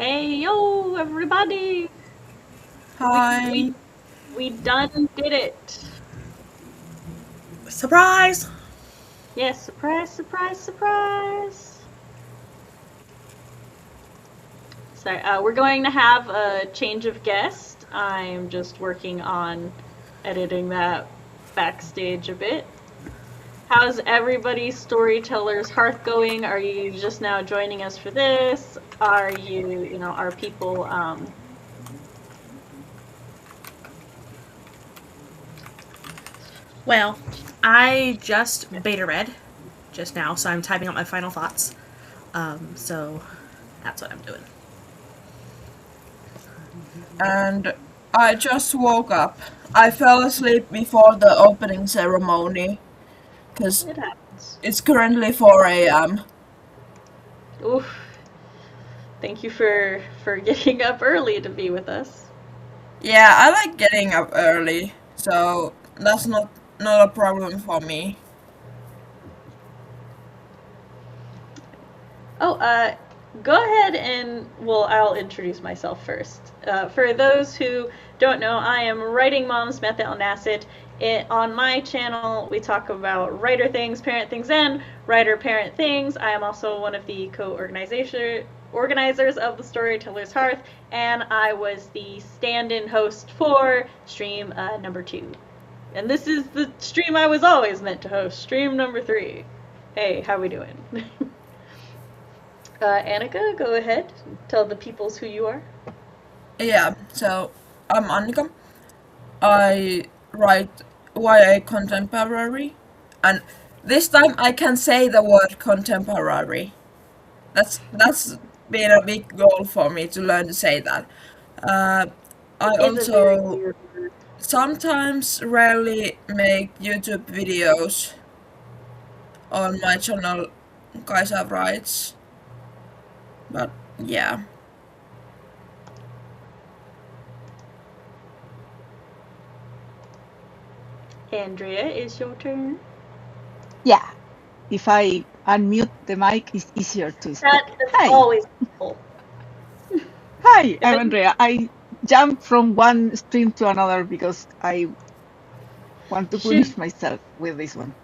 Hey yo, everybody! We we Hi. we done did it. Surprise! Yes, surprise, surprise, surprise. Sorry, we're going to have a change of guest. I'm just working on editing that backstage a bit. How's everybody's Storytellers Hearth going? Are you just now joining us for this? Are are people Well, I just beta read just now, so I'm typing up my final thoughts. So that's what I'm doing. And I just woke up. I fell asleep before the opening ceremony because it happens. it's currently 4 a.m. Oof. Thank you for getting up early to be with us. Yeah, I like getting up early, so that's not a problem for me. Oh, go ahead and I'll introduce myself first. For those who don't know, I am Writing Mom's Method Acid. On my channel, we talk about writer things, parent things, and writer parent things. I am also one of the organizers of the Storytellers Hearth, and I was the stand-in host for stream number 2. And this is the stream I was always meant to host, stream number 3. Hey, how we doing? Annika, go ahead. Tell the peoples who you are. Yeah, so I'm Annika. I write YA contemporary, and this time I can say the word contemporary. That's been a big goal for me to learn to say that. Uh, I It is a very also weird word. sometimes rarely make YouTube videos on my channel Kaisa Writes, but yeah. Andrea, is your turn. Yeah, if I unmute the mic, it's easier to speak. That's Hi, always helpful. hi, And I'm then Andrea. I jumped from one stream to another because I want to she's punish myself with this one.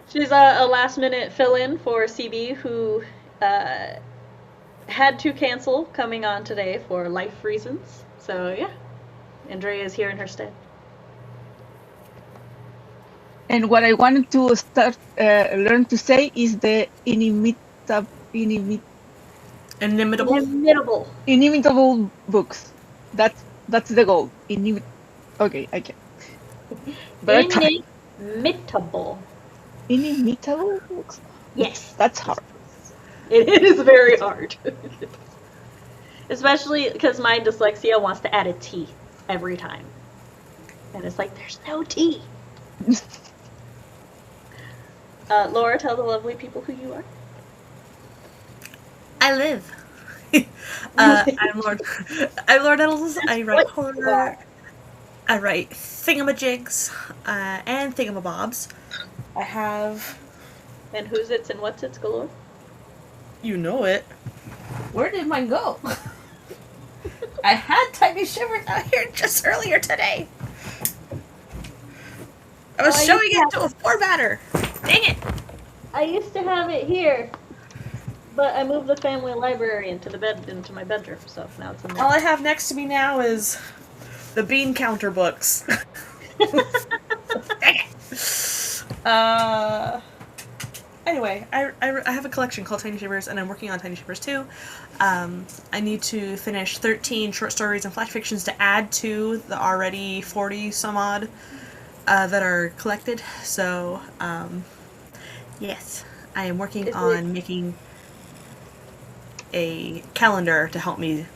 she's a last minute fill in for CB who uh, had to cancel coming on today for life reasons. So yeah, Andrea is here in her stead. And what I wanted to start learn to say is the Inimitable? Inimitable. inimitable books. That's the goal. Okay, I can. But I try. Inimitable. Inimitable books. Yes, That's hard. it is very hard. Especially because my dyslexia wants to add a T every time. And it's like, there's no T. Laura, tell the lovely people who you are. I live. I'm Lord. I'm Lord Eddles. I write horror. I write thingamajigs and thingamabobs. I have. And who's its and what's its galore. You know it. Where did mine go? I had Tiny Shivers out here just earlier today. I was showing it to a formatter. Dang it! I used to have it here, but I moved the family library into my bedroom, so now it's in there. All I have next to me now is the bean counter books. Dang it! Anyway, I have a collection called Tiny Shivers, and I'm working on Tiny Shivers 2. I need to finish 13 short stories and flash fictions to add to the already 40 some odd that are collected. So, yes, I am working on making a calendar to help me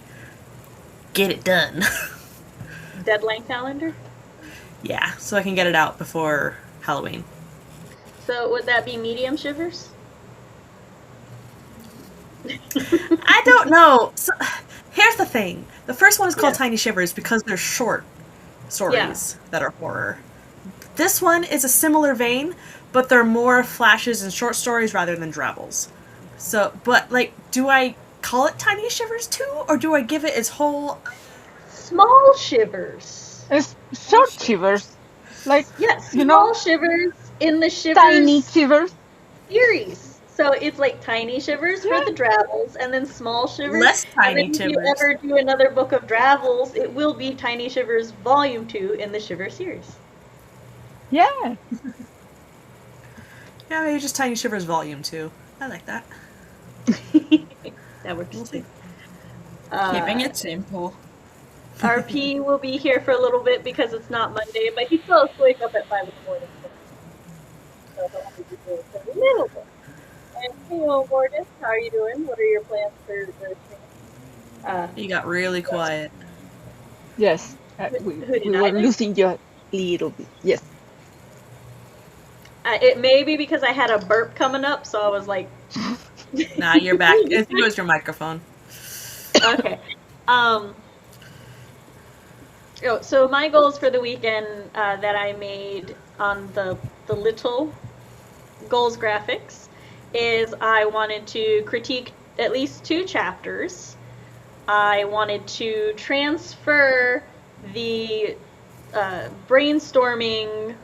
get it done. Deadline calendar? Yeah, so I can get it out before Halloween. So would that be medium shivers? I don't know. So, here's the thing. The first one is called Yeah. Tiny Shivers because they're short stories that are horror. This one is a similar vein, but they're more flashes and short stories rather than drabbles. So, but like, do I call it Tiny Shivers 2, or do I give it its whole... Small shivers. It's short shivers. Like, Yes, you small know, shivers in the shivers tiny shivers. series. So it's like tiny shivers for the Dravels, and then small shivers. Less Tiny and then Shivers. If you ever do another book of Dravels, it will be Tiny Shivers Volume 2 in the Shiver series. Yeah. Yeah, maybe just Tiny Shivers Volume 2. I like that. That works too. Keeping it simple. RP will be here for a little bit because it's not Monday, but he still has to wake up at 5 in the morning. So he'll only be here for a little bit. And hello, Mortis, how are you doing? What are your plans for the stream? You got really quiet. Yes. We were losing you a little bit. Yes. It may be because I had a burp coming up, so I was like... Nah, you're back. I think it was your microphone. Okay. So my goals for the weekend that I made on the little goals graphics is I wanted to critique at least 2 chapters. I wanted to transfer the brainstorming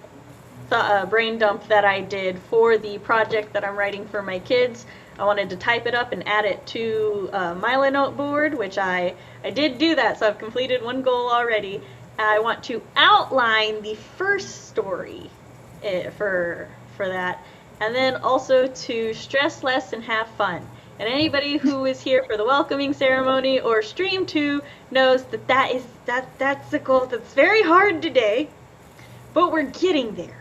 brain dump that I did for the project that I'm writing for my kids. I wanted to type it up and add it to my Note board, which I did do that, so I've completed 1 goal already. I want to outline the first story for that, and then also to stress less and have fun. And anybody who is here for the welcoming ceremony or stream 2 knows that's a goal that's very hard today, but we're getting there.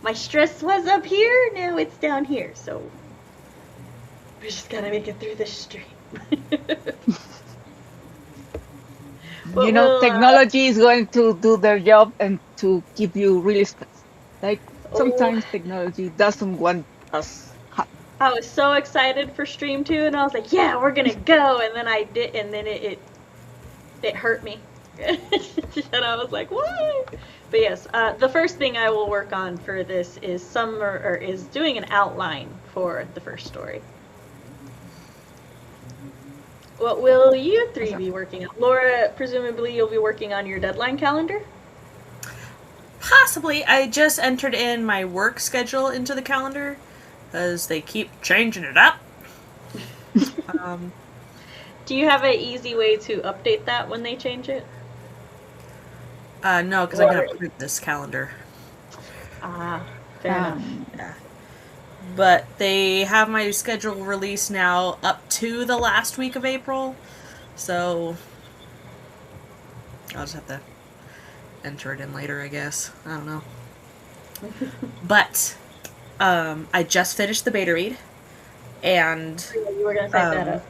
My stress was up here, now it's down here, so we just gotta make it through this stream. You know, technology is going to do their job and to keep you really stressed. Like, sometimes technology doesn't want us happy. I was so excited for stream 2, and I was like, yeah, we're gonna go, and then I did, and then it hurt me. And I was like, what? But yes, the first thing I will work on for this is is doing an outline for the first story. What will you 3 be working on? Laura, presumably you'll be working on your deadline calendar? Possibly. I just entered in my work schedule into the calendar, because they keep changing it up. Do you have an easy way to update that when they change it? No, because I'm going to print this calendar. Fair enough. Yeah. But they have my schedule released now up to the last week of April, so I'll just have to enter it in later, I guess. I don't know. But I just finished the beta read, and You were gonna type that up.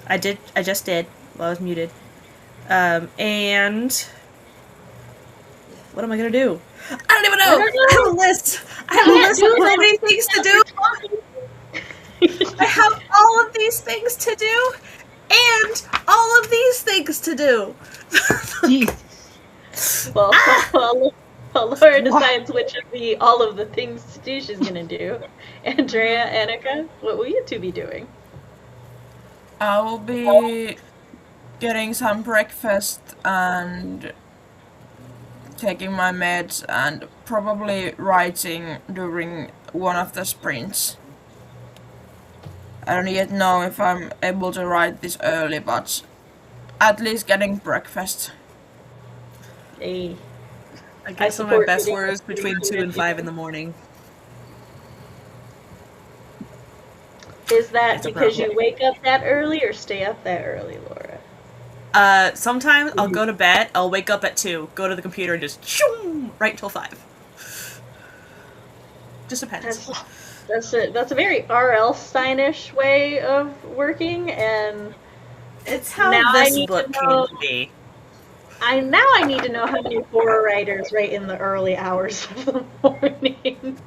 I just did while I was muted. And what am I gonna do? I don't even know. I have a list. I have a list of so many things to do. I have all of these things to do, and all of these things to do. Well, Laura decides which of all of the things to do she's gonna do. Andrea, Annika, what will you 2 be doing? I will be getting some breakfast and taking my meds and probably writing during one of the sprints. I don't yet know if I'm able to write this early, but at least getting breakfast. Hey. I guess some of my best words between 2 and 5 in the morning. Is that because you wake up that early or stay up that early, Laura? Sometimes I'll go to bed, I'll wake up at 2, go to the computer and just shoom, right till 5. Just depends. That's a very R.L. Steinish way of working, and it's how now this book came to be. I need to know how many horror writers write in the early hours of the morning.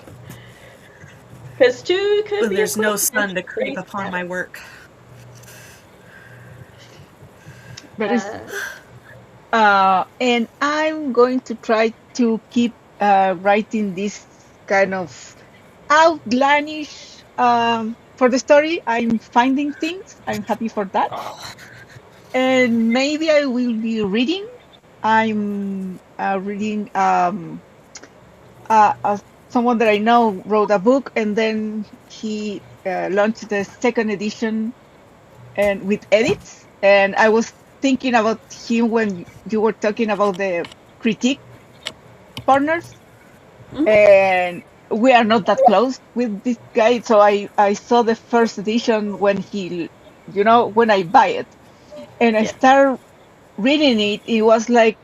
Because 2 could when be. There's no sun to creep upon my work. But and I'm going to try to keep writing this kind of outlandish for the story, I'm finding things. I'm happy for that. And maybe I will be reading. I'm reading someone that I know wrote a book, and then he launched the second edition and with edits. And I was thinking about him when you were talking about the critique partners, Mhm. and we are not that close with this guy. So I saw the first edition when when I buy it, and I Yeah. start reading it. It was like,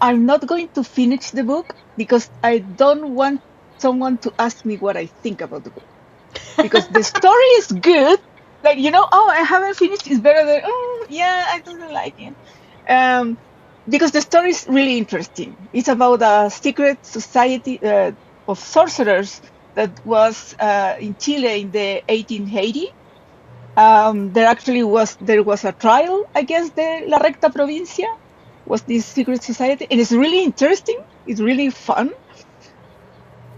I'm not going to finish the book because I don't want someone to ask me what I think about the book, because the story is good. Like, oh, I haven't finished. It's better than, oh, yeah, I don't like it. Um, because the story is really interesting. It's about a secret society of sorcerers that was in Chile in the 1880. There was a trial against the La Recta Provincia, was this secret society, and it's really interesting. It's really fun,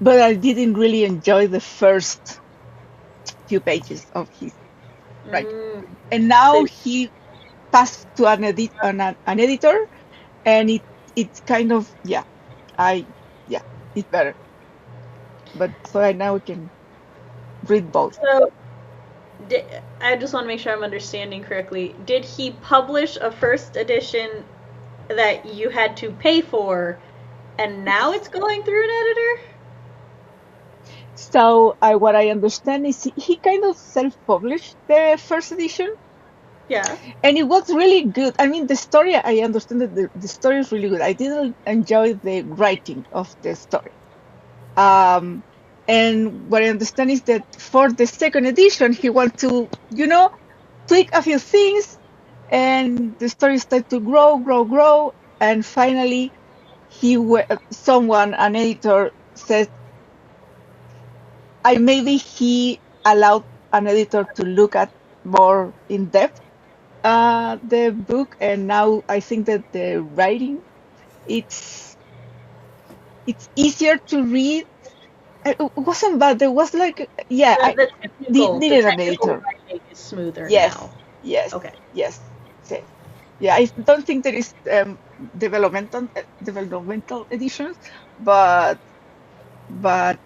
but I didn't really enjoy the first few pages of his writing. Mm. And now So, he passed to an editor, and it's kind of, I yeah, it's better. But so I now can read both. so I just want to make sure I'm understanding correctly. Did he publish a first edition that you had to pay for, and now it's going through an editor? So what I understand is he kind of self-published the first edition, Yeah. and it was really good. I mean, the story, I understand that the story is really good. I didn't enjoy the writing of the story. Um, and what I understand is that for the second edition, he wants to, tweak a few things, and the story started to grow, grow, grow, and finally, an editor, said, I maybe he allowed an editor to look at more in depth the book, and now I think that the writing, it's it's easier to read. It wasn't bad. There was like, yeah, I The needed an technical editor. writing is smoother Yes, now. yes, Okay. yes, yes. Yeah, I don't think there is developmental editions, but but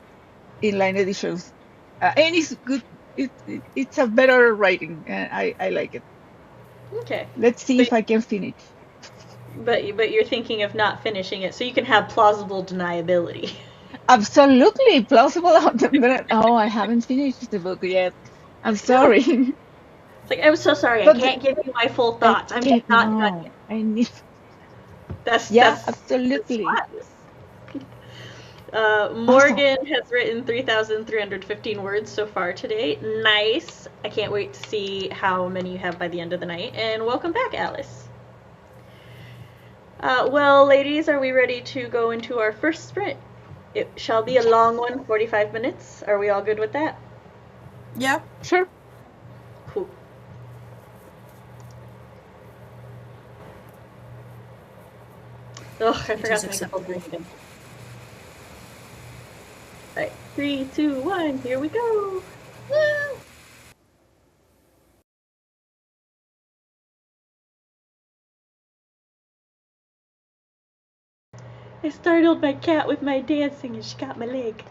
inline editions, and it's good. It's a better writing, and I like it. Okay. Let's see But if I can finish. but you're thinking of not finishing it so you can have plausible deniability. Absolutely plausible. Oh, I haven't finished the book yet. I'm No. sorry, It's like, I'm so sorry, I but can't give you my full I thoughts. I'm just can't. not done No, yet. I need. That's Yeah, that's absolutely. fine. Awesome. Morgan has written 3,315 words so far today. Nice. I can't wait to see how many you have by the end of the night. And welcome back, Alice. Well, ladies, are we ready to go into our first sprint? It shall be a long one, 45 minutes. Are we all good with that? Yeah. Sure. Cool. Oh, I It forgot is to make the full acceptable. drink again. Alright, 3, 2, 1, here we go! Woo! I startled my cat with my dancing and she got my leg.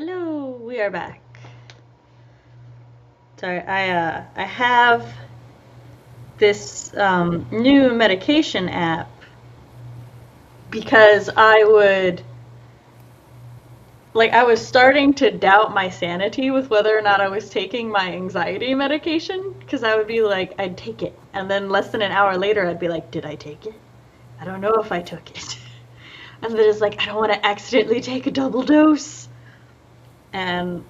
Hello, we are back. Sorry, I have this new medication app because I was starting to doubt my sanity with whether or not I was taking my anxiety medication, because I would be like, I'd take it, and then less than an hour later I'd be like, did I take it? I don't know if I took it. And then it's like, I don't want to accidentally take a double dose. And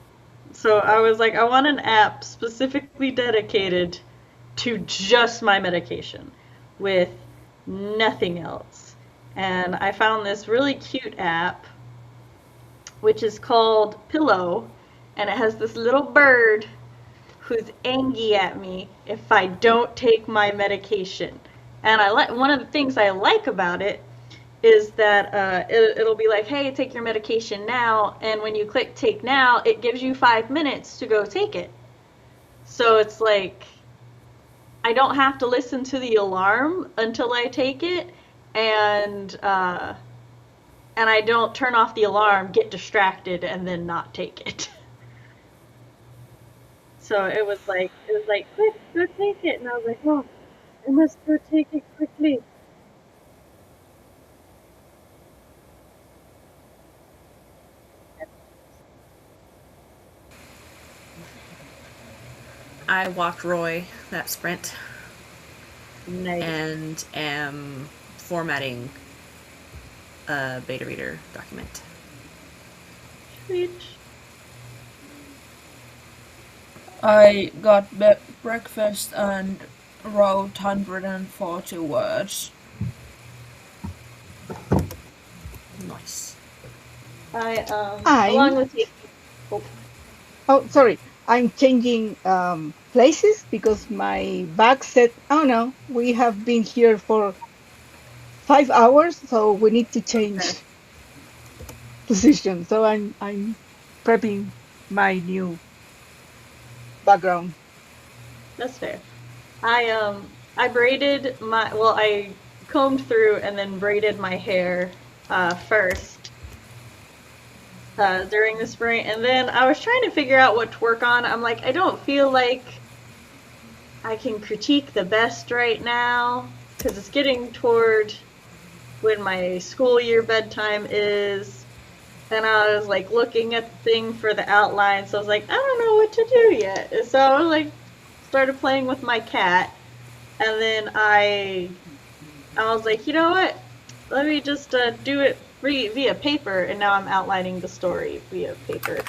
so I was like, I want an app specifically dedicated to just my medication with nothing else. And I found this really cute app, which is called Pillow, and it has this little bird who's angry at me if I don't take my medication. And one of the things I like about it is that it'll be like, hey, take your medication now, and when you click take now, it gives you 5 minutes to go take it. So it's like, I don't have to listen to the alarm until I take it, and I don't turn off the alarm, get distracted, and then not take it. So it was like, quick, go take it, and I was like, oh, I must go take it quickly. I walked Roy that sprint Nice. and am formatting a beta reader document. Sweet. I got breakfast and wrote 140 words. Nice. Along with you. Oh, sorry. I'm changing places because my bag said, oh no, we have been here for 5 hours, so we need to change position. So I'm prepping my new background. That's fair. I combed through and then braided my hair first during the spring, and then I was trying to figure out what to work on. I'm like, I don't feel like I can critique the best right now because it's getting toward when my school year bedtime is, and I was like looking at the thing for the outline, so I was like, I don't know what to do yet. And so I was like, started playing with my cat, and then I was like, you know what? Let me just do it via paper, and now I'm outlining the story via paper.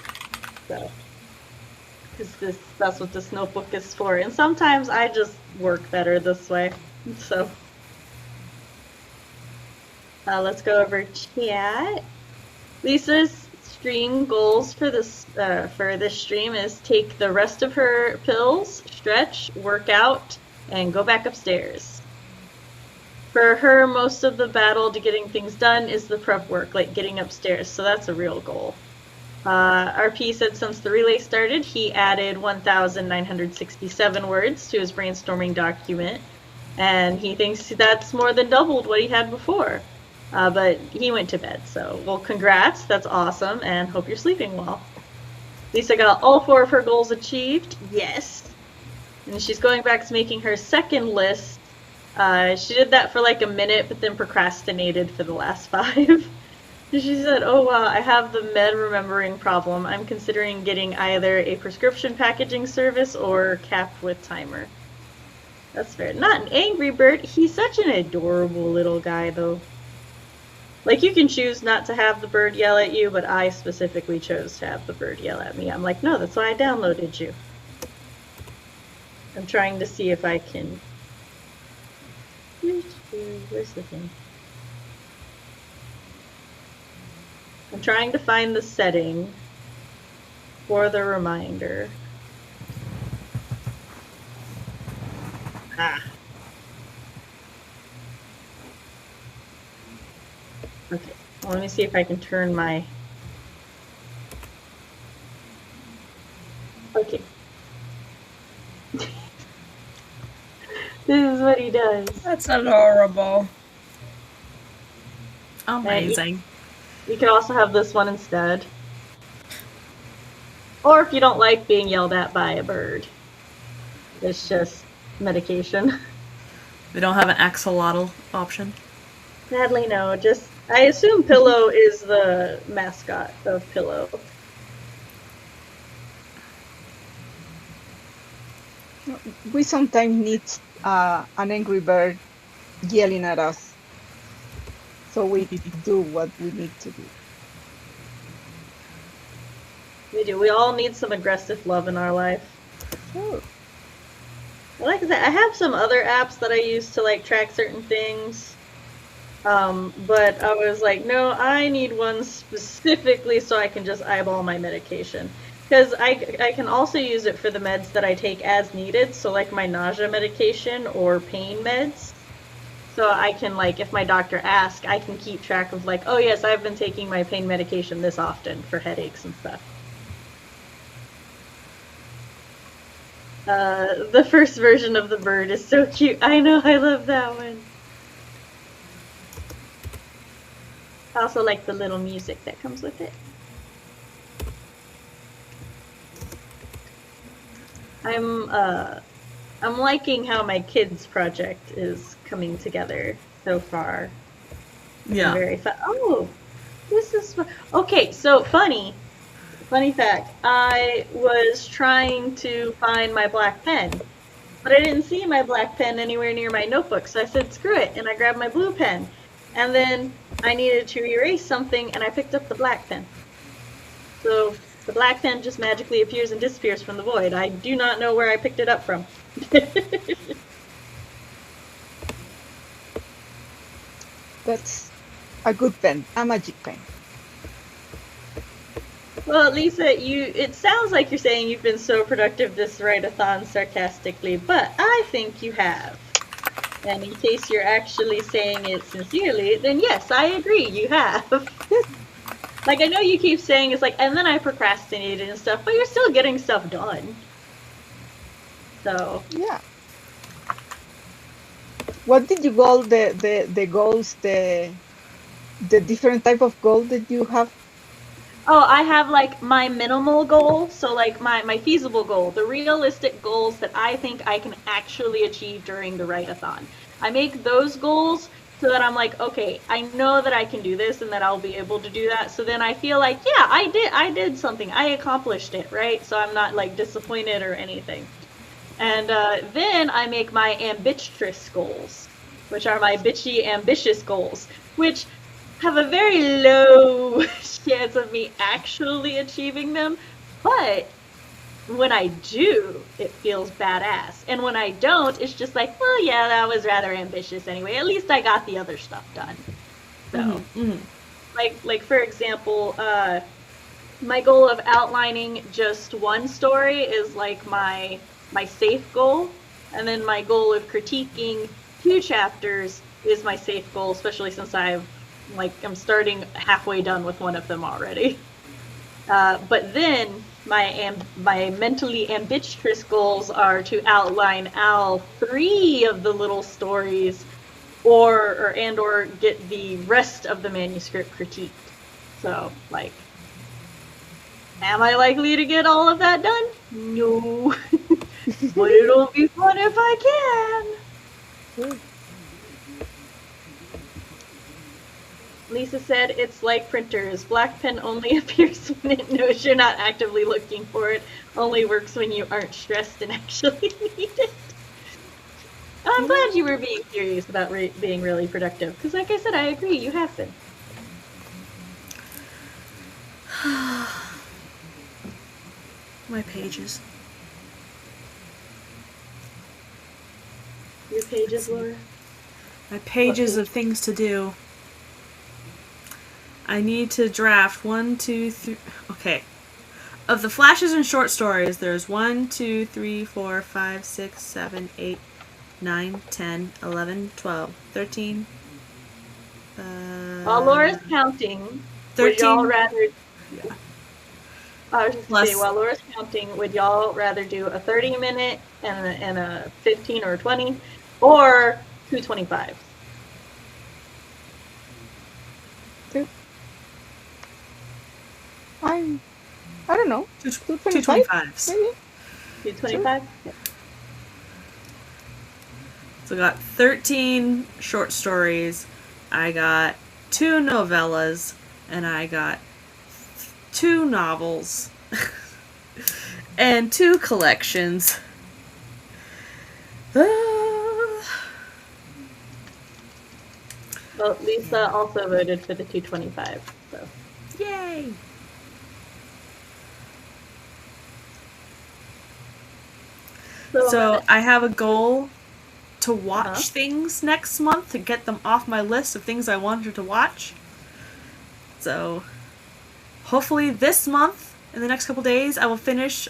So, because that's what this notebook is for. And sometimes I just work better this way. So, let's go over chat. Lisa's stream goals for this stream is take the rest of her pills, stretch, work out, and go back upstairs. For her, most of the battle to getting things done is the prep work, like getting upstairs, so that's a real goal. RP said since the relay started, he added 1,967 words to his brainstorming document, and he thinks that's more than doubled what he had before. But he went to bed, so, well, congrats, that's awesome, and hope you're sleeping well. Lisa got all 4 of her goals achieved, yes. And she's going back to making her second list. She did that for like a minute, but then procrastinated for the last 5. She said, oh wow, I have the med remembering problem. I'm considering getting either a prescription packaging service or capped with timer. That's fair. Not an angry bird. He's such an adorable little guy, though. Like, you can choose not to have the bird yell at you, but I specifically chose to have the bird yell at me. I'm like, no, that's why I downloaded you. I'm trying to see if I can... Where's the thing? I'm trying to find the setting for the reminder. Ah. Okay, well, let me see if I can turn my... Okay. This is what he does. That's adorable. Amazing. You can also have this one instead. Or if you don't like being yelled at by a bird, it's just medication. We don't have an axolotl option. Sadly, no. Just I assume Pillow is the mascot of Pillow. We sometimes need an angry bird yelling at us, so we do what we need to do. We do. We all need some aggressive love in our life. Sure. Like I said, I have some other apps that I use to like track certain things. But I was like, no, I need one specifically so I can just eyeball my medication. Because I can also use it for the meds that I take as needed, so like my nausea medication or pain meds. So I can, like, if my doctor asks, I can keep track of like, oh yes, I've been taking my pain medication this often for headaches and stuff. The first version of the bird is so cute. I know, I love that one. I also like the little music that comes with it. I'm liking how my kids project is coming together so far. Yeah. Very fun. Oh, this is fun. Okay. So funny fact. I was trying to find my black pen, but I didn't see my black pen anywhere near my notebook. So I said, screw it, and I grabbed my blue pen. And then I needed to erase something, and I picked up the black pen. So the black pen just magically appears and disappears from the void. I do not know where I picked it up from. That's a good pen, a magic pen. Well, Lisa, it sounds like you're saying you've been so productive this write-a-thon sarcastically, but I think you have. And in case you're actually saying it sincerely, then yes, I agree, you have. Like, I know you keep saying it's like, and then I procrastinated and stuff, but you're still getting stuff done. So. Yeah. What did you call the goals, the different type of goal that you have? Oh, I have like my minimal goal, so like my feasible goal, the realistic goals that I think I can actually achieve during the write-a-thon. I make those goals so that I'm like, okay, I know that I can do this and that I'll be able to do that. So then I feel like, yeah, I did something. I accomplished it, right? So I'm not like disappointed or anything. And then I make my ambitious goals, which are my bitchy ambitious goals, which have a very low chance of me actually achieving them, but when I do, it feels badass. And when I don't, it's just like, well, yeah, that was rather ambitious anyway. At least I got the other stuff done. So, like for example, my goal of outlining just one story is like my safe goal, and then my goal of critiquing 2 chapters is my safe goal, especially since I'm starting halfway done with one of them already. But then my mentally ambitious goals are to outline all 3 of the little stories, or get the rest of the manuscript critiqued. So, like, am I likely to get all of that done? No. But it'll be fun if I can. Lisa said it's like printers. Black pen only appears when it knows you're not actively looking for it. Only works when you aren't stressed and actually need it. I'm glad you were being serious about being really productive, because like I said, I agree, you have been. My pages. Your pages, Laura? My pages of things to do. I need to draft 1, 2, 3. Okay. Of the flashes and short stories, there's 1, 2, 3, 4, 5, 6, 7, 8, 9, 10, 11, 12, 13. While Laura's counting, 13. would y'all rather... Yeah. I was just going to say, while Laura's counting, would y'all rather do a 30-minute and a 15 or a 20, or 2 25s? I don't know. 225? 225s. Maybe? 225? So I got 13 short stories, I got 2 novellas, and I got 2 novels, and 2 collections. Well, Lisa also voted for the 225, so. Yay! So I have a goal to watch things next month, to get them off my list of things I wanted to watch. So hopefully this month, in the next couple days, I will finish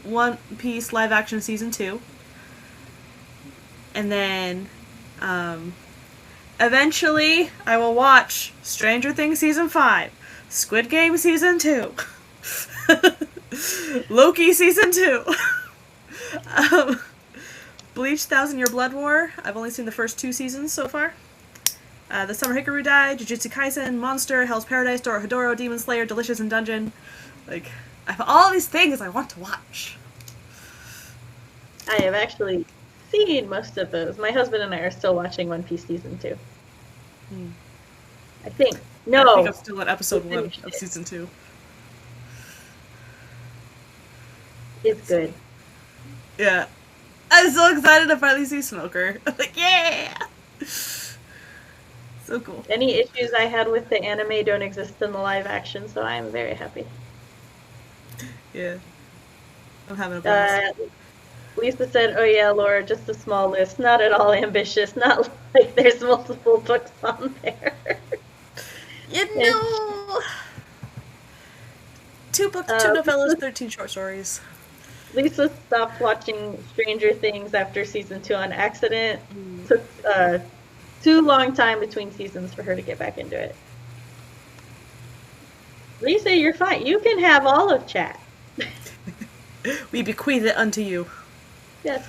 One Piece live action season 2. And then eventually I will watch Stranger Things season 5, Squid Game season 2, Loki season 2. Bleach 1000 Year Blood War. I've only seen the first 2 seasons so far. The Summer Hikaru Dai, Jujutsu Kaisen, Monster, Hell's Paradise, Dorohedoro, Demon Slayer, Delicious in Dungeon. Like, I have all these things I want to watch. I have actually seen most of those. My husband and I are still watching One Piece season 2. I think. No. I think I'm still at episode 1 of season 2. It's good. Yeah. I'm so excited to finally see Smoker. I'm like, yeah! So cool. Any issues I had with the anime don't exist in the live action, so I'm very happy. Yeah. I'm having a blast. Lisa said, oh yeah, Laura, just a small list. Not at all ambitious. Not like there's multiple books on there. You know! 2 books, 2 novellas, 13 short stories. Lisa stopped watching Stranger Things after season 2 on accident. Took too long time between seasons for her to get back into it. Lisa, you're fine. You can have all of chat. We bequeath it unto you. Yes.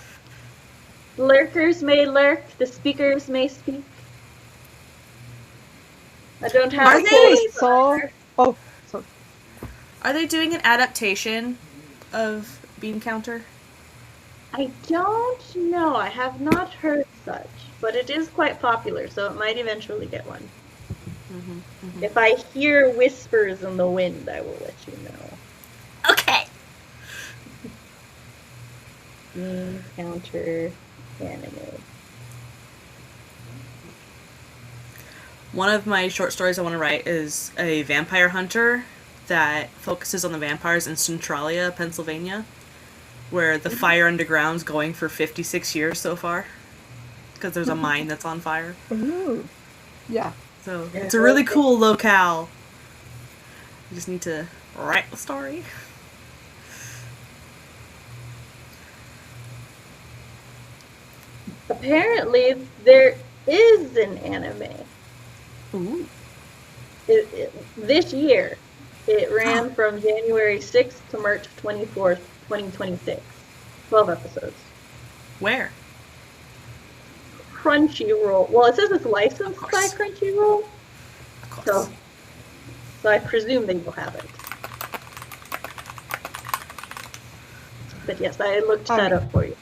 Lurkers may lurk, the speakers may speak. I don't have Are a they voice. So, oh, sorry. Are they doing an adaptation of Bean Counter? I don't know. I have not heard such, but it is quite popular, so it might eventually get one. If I hear whispers in the wind, I will let you know. Okay. Counter anime. One of my short stories I want to write is a vampire hunter that focuses on the vampires in Centralia, Pennsylvania, where the fire underground's going for 56 years so far, because there's a mine that's on fire. Ooh. Yeah. So it's a really cool locale. You just need to write the story. Apparently, there is an anime. Ooh. This year. It ran from January 6th to March 24th, 2026. 12 episodes. Where? Crunchyroll. Well, it says it's licensed Of by course. Crunchyroll, Of course. so I presume they will have it. But yes, I looked that up for you.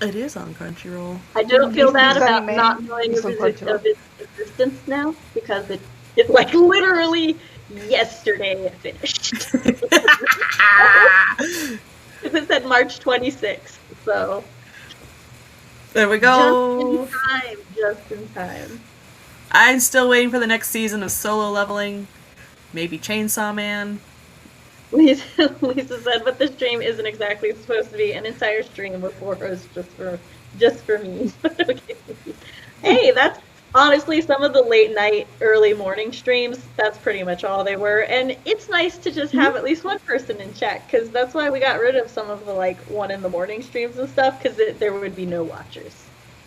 It is on Crunchyroll. I don't feel bad This about anime not knowing is on of Crunchyroll. its existence now, because it's like literally yesterday it finished. It said March 26th, so There we go. just in time. I'm still waiting for the next season of Solo Leveling. Maybe Chainsaw Man. Lisa said, but the stream isn't exactly supposed to be an entire stream with 4 hosts just for me. Okay. Hey, that's honestly some of the late night, early morning streams. That's pretty much all they were, and it's nice to just have at least one person in chat, because that's why we got rid of some of the 1 in the morning streams and stuff, because there would be no watchers.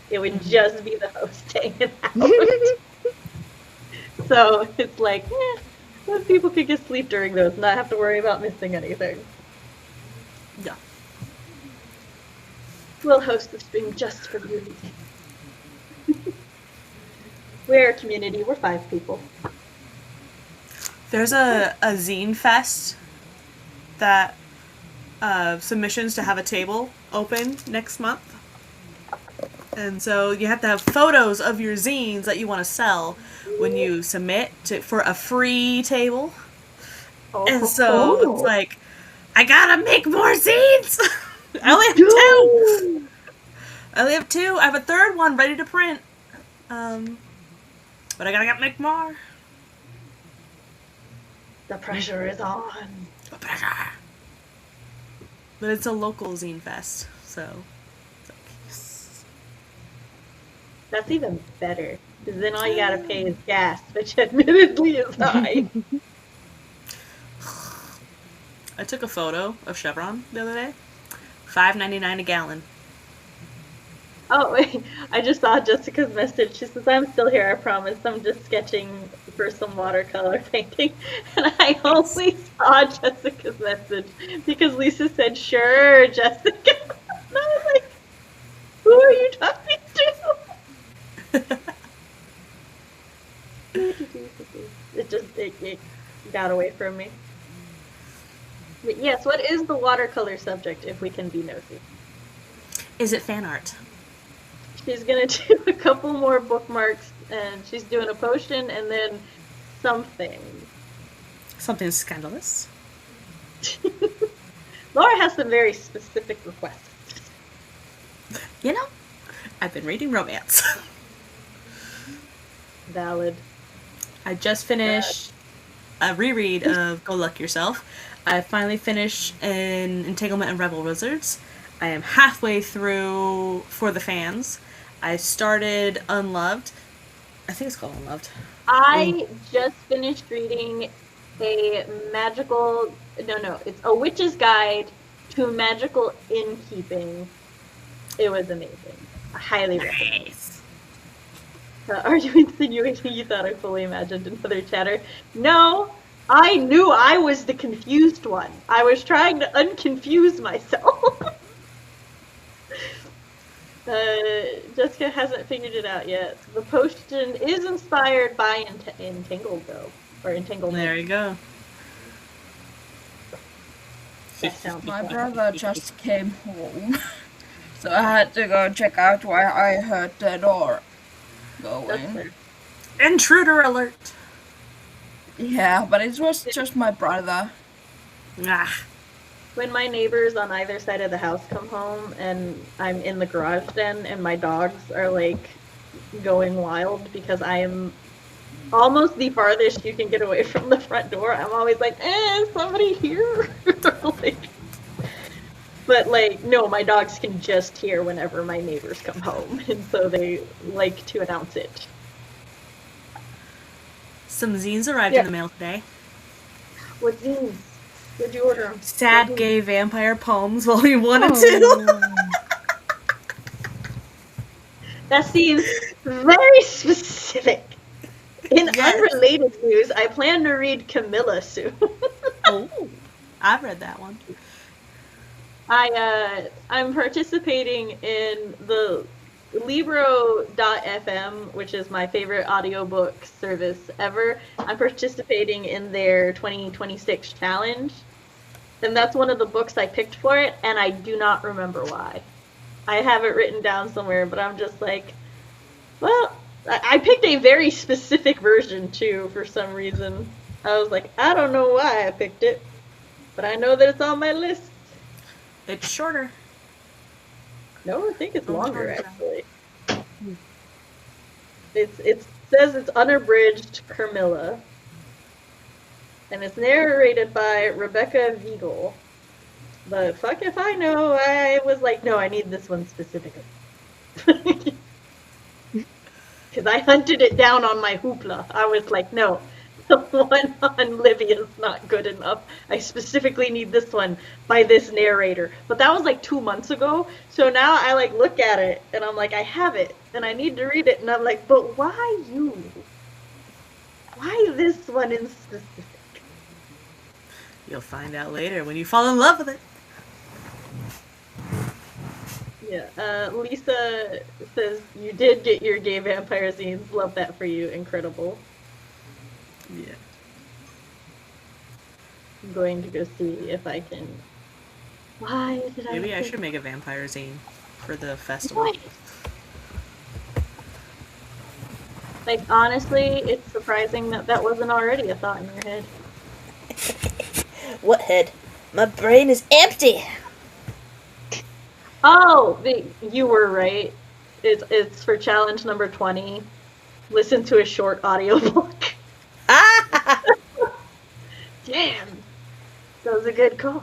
It would just be the host hanging out. So it's like, most people could get sleep during those, and not have to worry about missing anything. Yeah. We'll host the stream just for you. We're a community. We're 5 people. There's a zine fest that submissions to have a table open next month. And so you have to have photos of your zines that you want to sell when you submit for a free table. Oh, And so it's like, I gotta make more zines! I only have two. I have a third one ready to print. But I gotta make more. the pressure is on. The pressure. But it's a local zine fest, so it's like, yes. That's even better. Because then all you gotta pay is gas, which admittedly is high. I took a photo of Chevron the other day. $5.99 a gallon. Oh, wait. I just saw Jessica's message. She says, I'm still here, I promise. I'm just sketching for some watercolor painting. And I only saw Jessica's message because Lisa said, sure, Jessica. And I was like, who are you talking to? It got away from me. But yes, what is the watercolor subject, if we can be nosy? Is it fan art? She's gonna do a couple more bookmarks, and she's doing a potion, and then something. Something scandalous. Laura has some very specific requests. You know, I've been reading romance. Valid. I just finished a reread of Go Luck Yourself. I finally finished an Entanglement and Rebel Wizards. I am halfway through For the Fans. I started Unloved. I think it's called Unloved. I just finished reading it's A Witch's Guide to Magical Innkeeping. It was amazing. I highly recommend it. Are you insinuating you thought I fully imagined another chatter? No, I knew I was the confused one. I was trying to unconfuse myself. Jessica hasn't figured it out yet. The potion is inspired by Entangled, though. Or Entanglement. There you go. That sounds My fun. brother just came home, so I had to go check out why I heard the door That's going. fair. Intruder alert! Yeah, but it was just my brother. Ah. When my neighbors on either side of the house come home and I'm in the garage den and my dogs are like going wild because I am almost the farthest you can get away from the front door, I'm always like, is somebody here? But like, no, my dogs can just hear whenever my neighbors come home, and so they like to announce it. Some zines arrived in the mail today. What zines? What'd you order? Sad gay vampire poems, volume 1 and 2. That seems very specific. In unrelated news, I plan to read Camilla soon. Oh, I've read that one. I'm participating in the Libro.fm, which is my favorite audiobook service ever. I'm participating in their 2026 challenge. And that's one of the books I picked for it, and I do not remember why. I have it written down somewhere, but I'm just like, well, I picked a very specific version, too, for some reason. I was like, I don't know why I picked it, but I know that it's on my list. It's shorter. No, I think it's longer, actually. It says it's unabridged Carmilla. And it's narrated by Rebecca Viegel. But fuck if I know, I was like, no, I need this one specifically. Because I hunted it down on my Hoopla. I was like, no, the one on Livia's not good enough. I specifically need this one by this narrator. But that was like 2 months ago. So now I like look at it and I'm like, I have it and I need to read it. And I'm like, but why you? Why this one in specific? You'll find out later when you fall in love with it. Yeah, Lisa says, you did get your gay vampire zines. Love that for you. Incredible. Yeah. I'm going to go see if I can. Why did I? Maybe I should make a vampire zine for the festival. What? Like, honestly, it's surprising that that wasn't already a thought in your head. What head? My brain is empty. Oh, you were right. It's for challenge number 20. Listen to a short audiobook. Ah! Damn. That was a good call.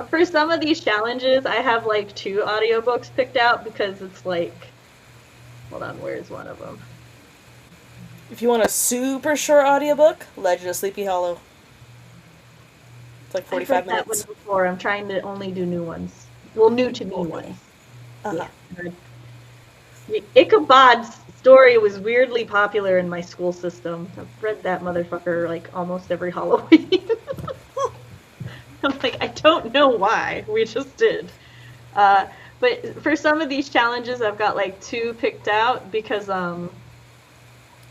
For some of these challenges, I have like 2 audiobooks picked out because it's like... Hold on, where's one of them? If you want a super short audiobook, Legend of Sleepy Hollow. It's like 45 I've heard that minutes. one before. I'm trying to only do new ones. Well, new to me ones. Uh-huh. Yeah. Ichabod's story was weirdly popular in my school system. I've read that motherfucker like almost every Halloween. I'm like, I don't know why. We just did. But for some of these challenges, I've got like 2 picked out because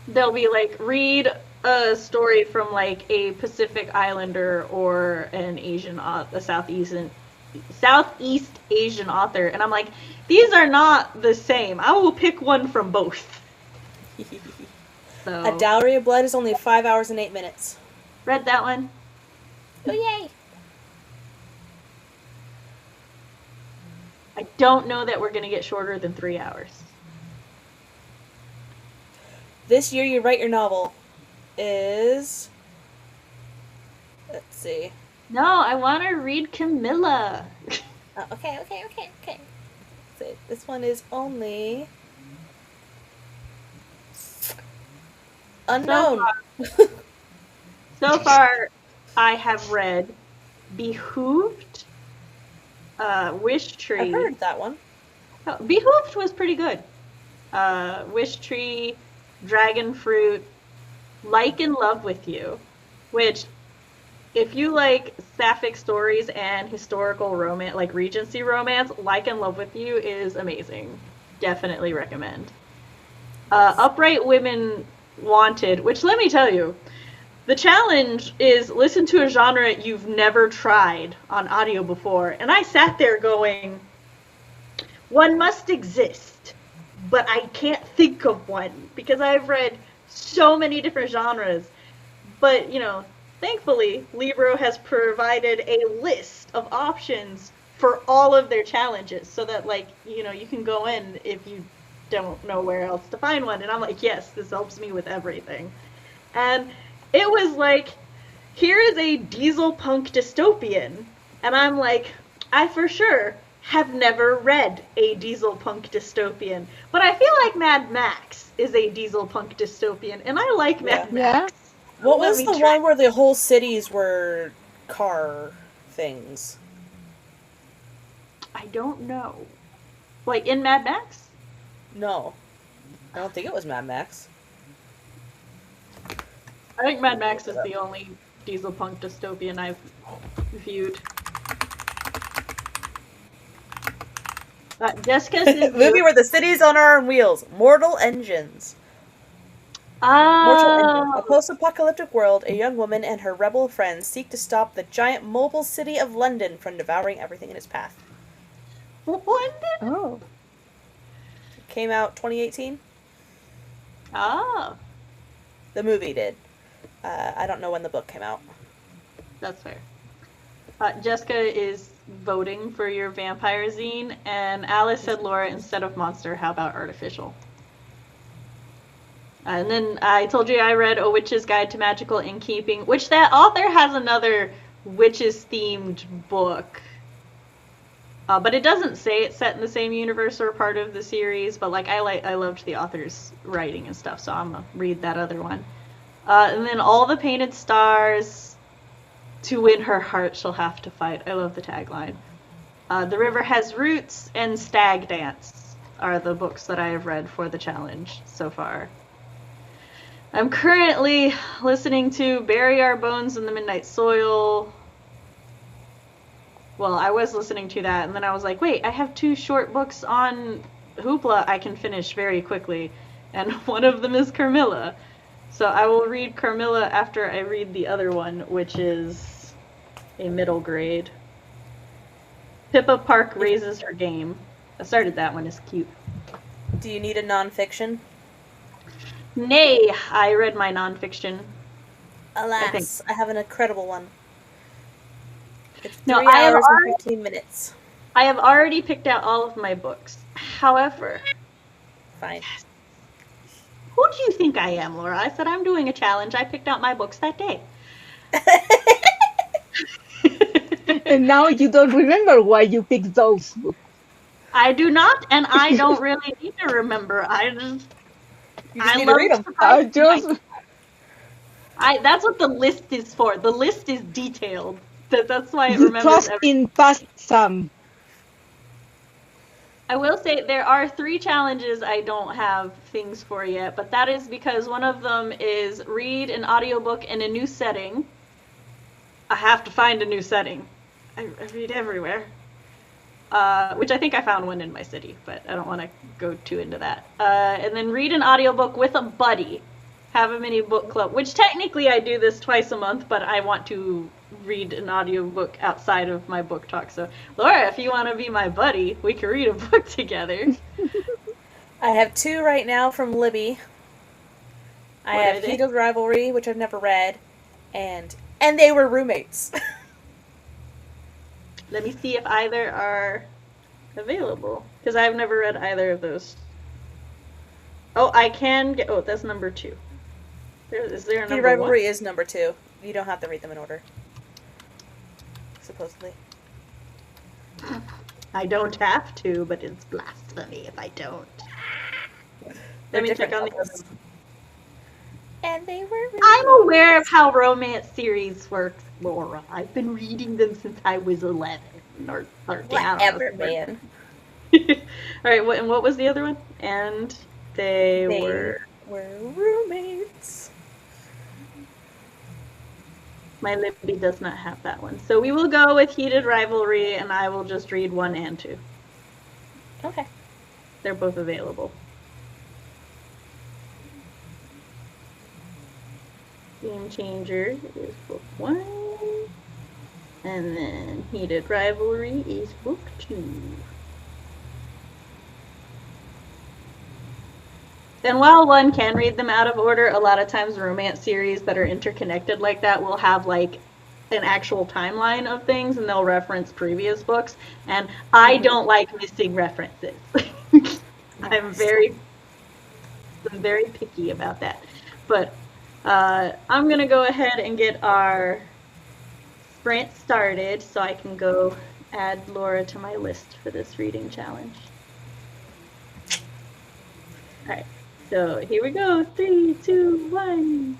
they'll be like, read a story from like a Pacific Islander or an a Southeast Asian author, and I'm like, these are not the same. I will pick one from both. So, A Dowry of Blood is only 5 hours and 8 minutes. read that one. Oh, yay! I don't know that we're gonna get shorter than 3 hours. This year you write your novel is... Let's see. No, I want to read Camilla. Oh, okay. So this one is only... Unknown. So far, I have read Behooved, Wish Tree. I've heard that one. Oh, Behooved was pretty good. Wish Tree, Dragon Fruit, Like in Love with You, which, if you like sapphic stories and historical romance, like Regency romance, Like in Love with You is amazing. Definitely recommend. Upright Women Wanted, which let me tell you, the challenge is listen to a genre you've never tried on audio before. And I sat there going, one must exist, but I can't think of one because I've read so many different genres. But, you know, thankfully, Libro has provided a list of options for all of their challenges so that, like, you know, you can go in if you don't know where else to find one. And I'm like, yes, this helps me with everything. And it was like, here is a diesel punk dystopian. And I'm like, I for sure have never read a diesel punk dystopian. But I feel like Mad Max is a diesel punk dystopian. And I like Mad Yeah. Max. What Let was me the try. one where the whole cities were car things? I don't know. Like in Mad Max? No. I don't think it was Mad Max. I think Mad Max is the only diesel punk dystopian I've viewed. Jessica's is Movie where the cities on wheels. Mortal Engines. Mortal Engines. A Oh, post-apocalyptic world, a young woman and her rebel friends seek to stop the giant mobile city of London from devouring everything in its path. London? Oh. Came out 2018. Oh, The movie did. I don't know when the book came out. that's fair. Jessica is voting for your vampire zine, and Alice said, Laura, instead of monster, how about artificial? And then I told you I read A Witch's Guide to Magical Innkeeping, which that author has another witches-themed book. But it doesn't say it's set in the same universe or part of the series, but like I loved the author's writing and stuff, so I'm gonna read that other one. And then All the Painted Stars, To Win Her Heart She'll Have to Fight. I love the tagline. The River Has Roots and Stag Dance are the books that I have read for the challenge so far. I'm currently listening to Bury Our Bones in the Midnight Soil. Well, I was listening to that, and then I was like, wait, I have 2 short books on Hoopla I can finish very quickly, and one of them is Carmilla. So I will read Carmilla after I read the other one, which is a middle grade. Pippa Park raises her game. I started that one. It's cute. Do you need a nonfiction? Nay, I read my nonfiction. Alas, I have an incredible one. It's 3 No, I have hours and already 15 minutes. I have already picked out all of my books. However, Fine. who do you think I am, Laura? I said I'm doing a challenge. I picked out my books that day. And now you don't remember why you picked those books. I do not, and I don't really need to remember. You just need to love read them. I surprises. just That's what the list is for. The list is detailed. That's why it you remembers trust everything. in past Sam. I will say there are 3 challenges I don't have things for yet, but that is because one of them is read an audiobook in a new setting. I have to find a new setting. I read everywhere. Which I think I found one in my city, but I don't want to go too into that. And then read an audiobook with a buddy. Have a mini book club, which technically I do this twice a month, but I want to read an audiobook outside of my book talk. So, Laura, if you want to be my buddy, we can read a book together. I have 2 right now from Libby. I What are have they? Heated Rivalry, which I've never read, and They Were Roommates. Let me see if either are available, because I've never read either of those. Oh, I can get. Oh, that's number 2. Is there a Heated number Rivalry 1? is number 2. You don't have to read them in order. Supposedly. I don't have to, but it's blasphemy if I don't. Let me check different on the couples. other one. And They Were Roommates. I'm aware of how romance series works, Laura. I've been reading them since I was 11 or 13. I don't know. Whatever, man. All right, and what was the other one? And they were roommates. My Libby does not have that one. So we will go with Heated Rivalry, and I will just read 1 and 2. Okay. They're both available. Game Changer is book 1. And then Heated Rivalry is book 2. And while one can read them out of order, a lot of times romance series that are interconnected like that will have like an actual timeline of things, and they'll reference previous books. And I don't like missing references. I'm very picky about that. But I'm gonna go ahead and get our sprint started so I can go add Laura to my list for this reading challenge. All right. So here we go. 3, 2, 1.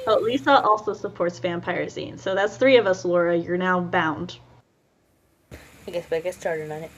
Oh, Lisa also supports Vampire Zine. So that's 3 of us, Laura. You're now bound. I guess we get started on it.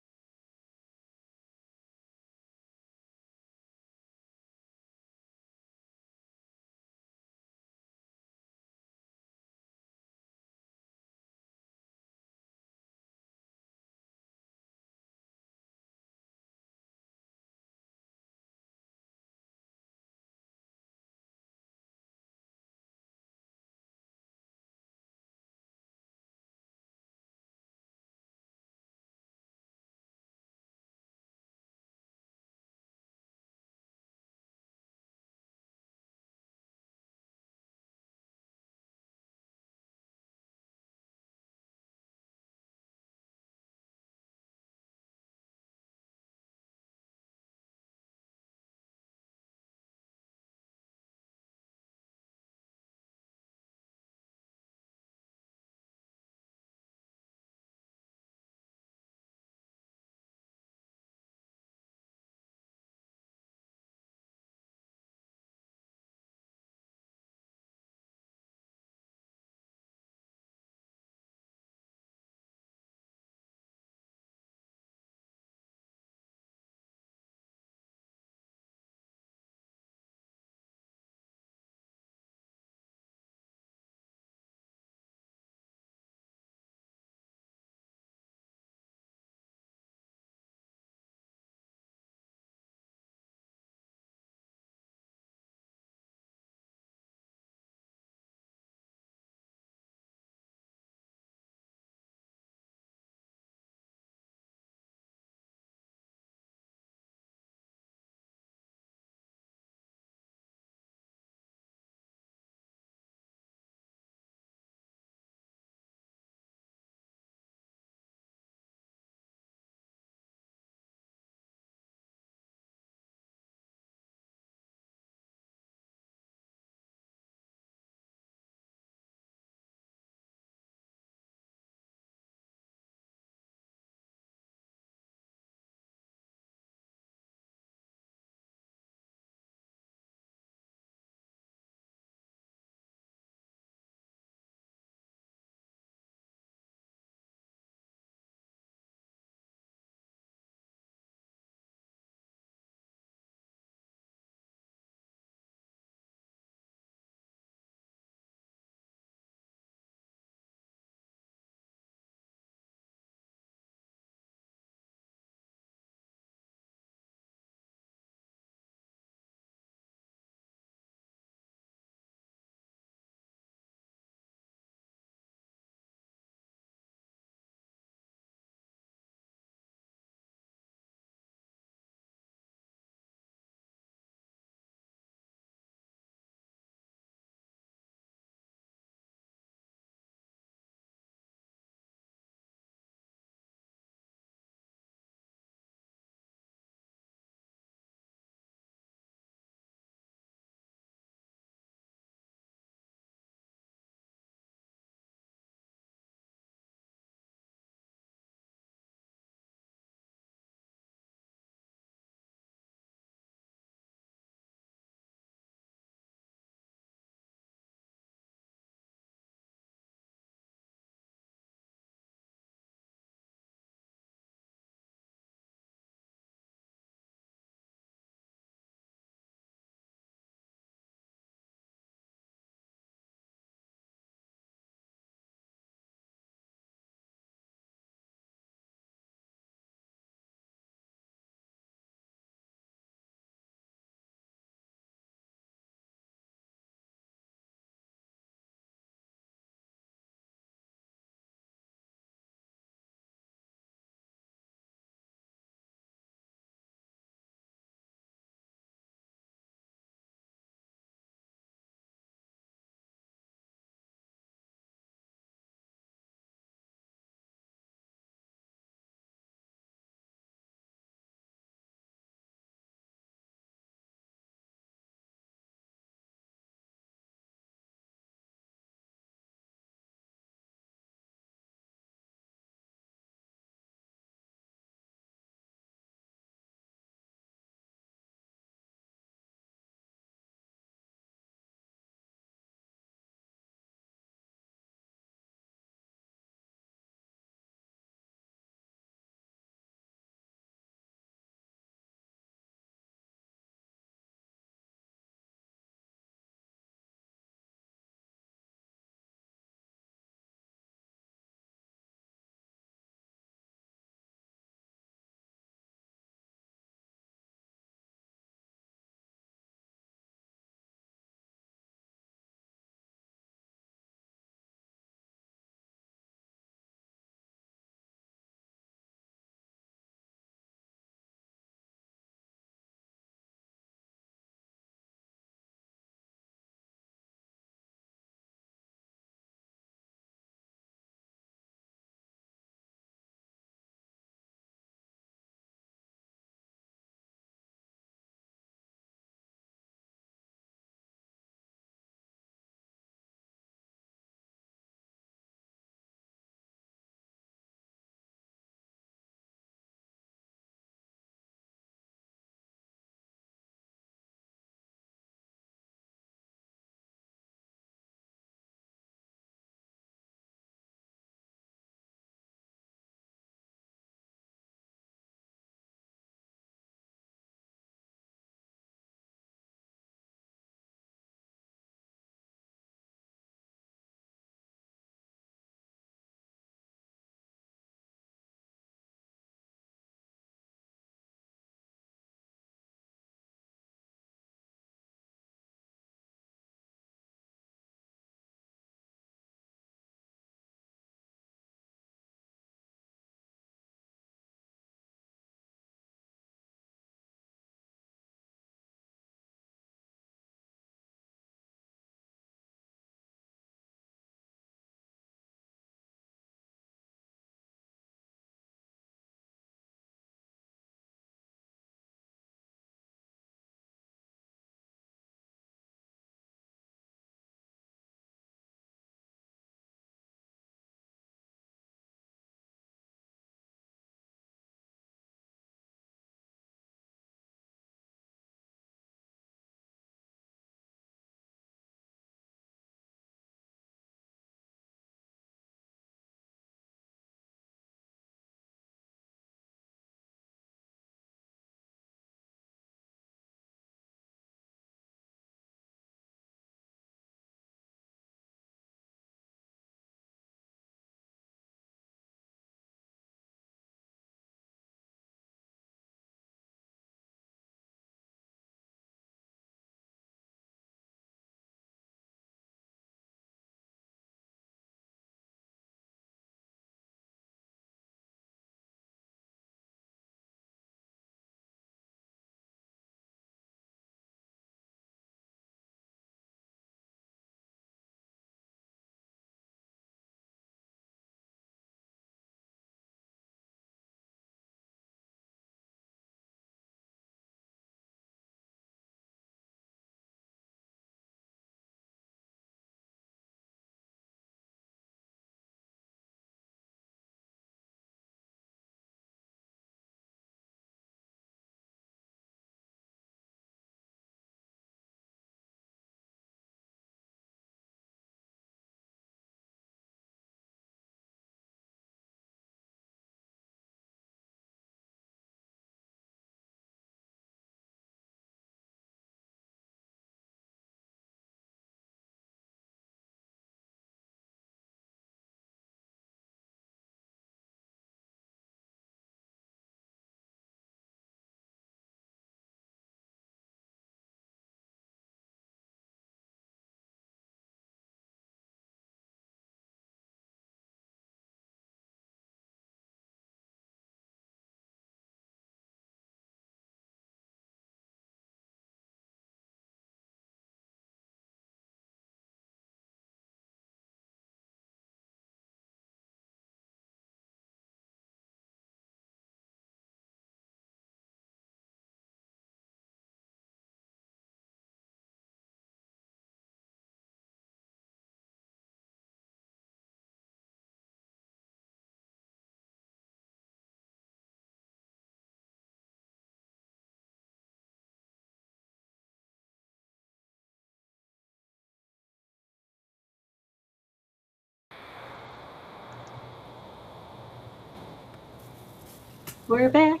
We're back.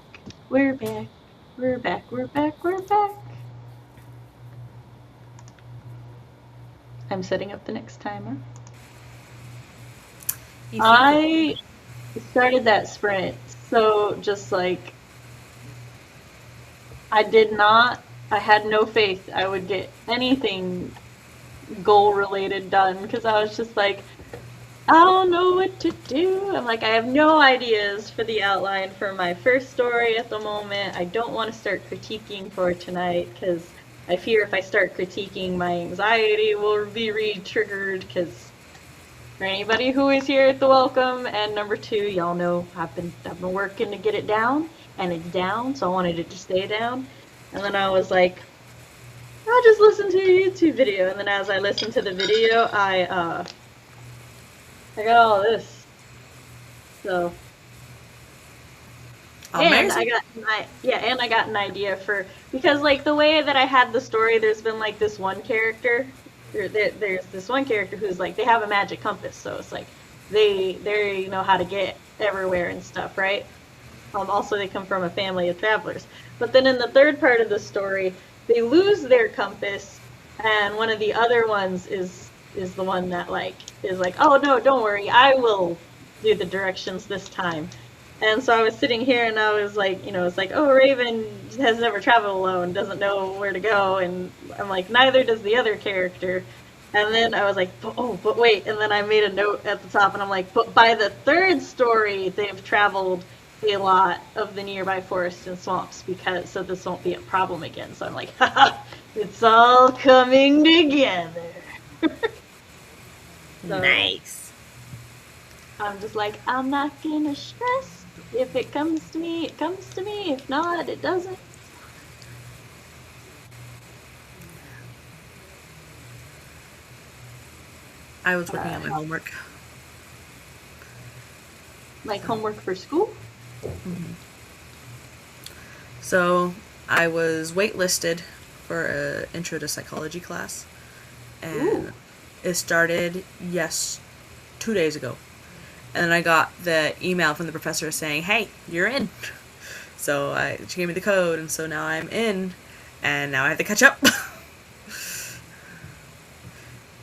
We're back. We're back. We're back. We're back. I'm setting up the next timer. I started that sprint, so just like I had no faith I would get anything goal related done because I was just like, I don't know what to do. I'm like, I have no ideas for the outline for my first story at the moment. I don't want to start critiquing for tonight because I fear if I start critiquing, my anxiety will be re-triggered because for anybody who is here at the welcome, and number 2, y'all know I've been working to get it down, and it's down, so I wanted it to stay down. And then I was like, I'll just listen to a YouTube video. And then as I listened to the video, I got all this. So. And I got an idea for, because like the way that I had the story, there's been like this one character, there's this one character who's like, they have a magic compass, so it's like they know how to get everywhere and stuff, right? Also they come from a family of travelers. But then in the third part of the story, they lose their compass, and one of the other ones is the one that like is like, oh no, don't worry, I will do the directions this time. And so I was sitting here and I was like, it's like, oh, Raven has never traveled alone, doesn't know where to go. And I'm like, neither does the other character. And then I was like, but wait. And then I made a note at the top and I'm like, but by the third story, they've traveled a lot of the nearby forests and swamps so this won't be a problem again. So I'm like, haha, it's all coming together. So, nice. I'm just like, I'm not gonna stress. If it comes to me, it comes to me. If not, it doesn't. I was working on my homework. Like homework for school? Mm-hmm. So I was waitlisted for an intro to psychology class, and it started 2 days ago. And then I got the email from the professor saying, hey, you're in. So she gave me the code, and so now I'm in, and now I have to catch up.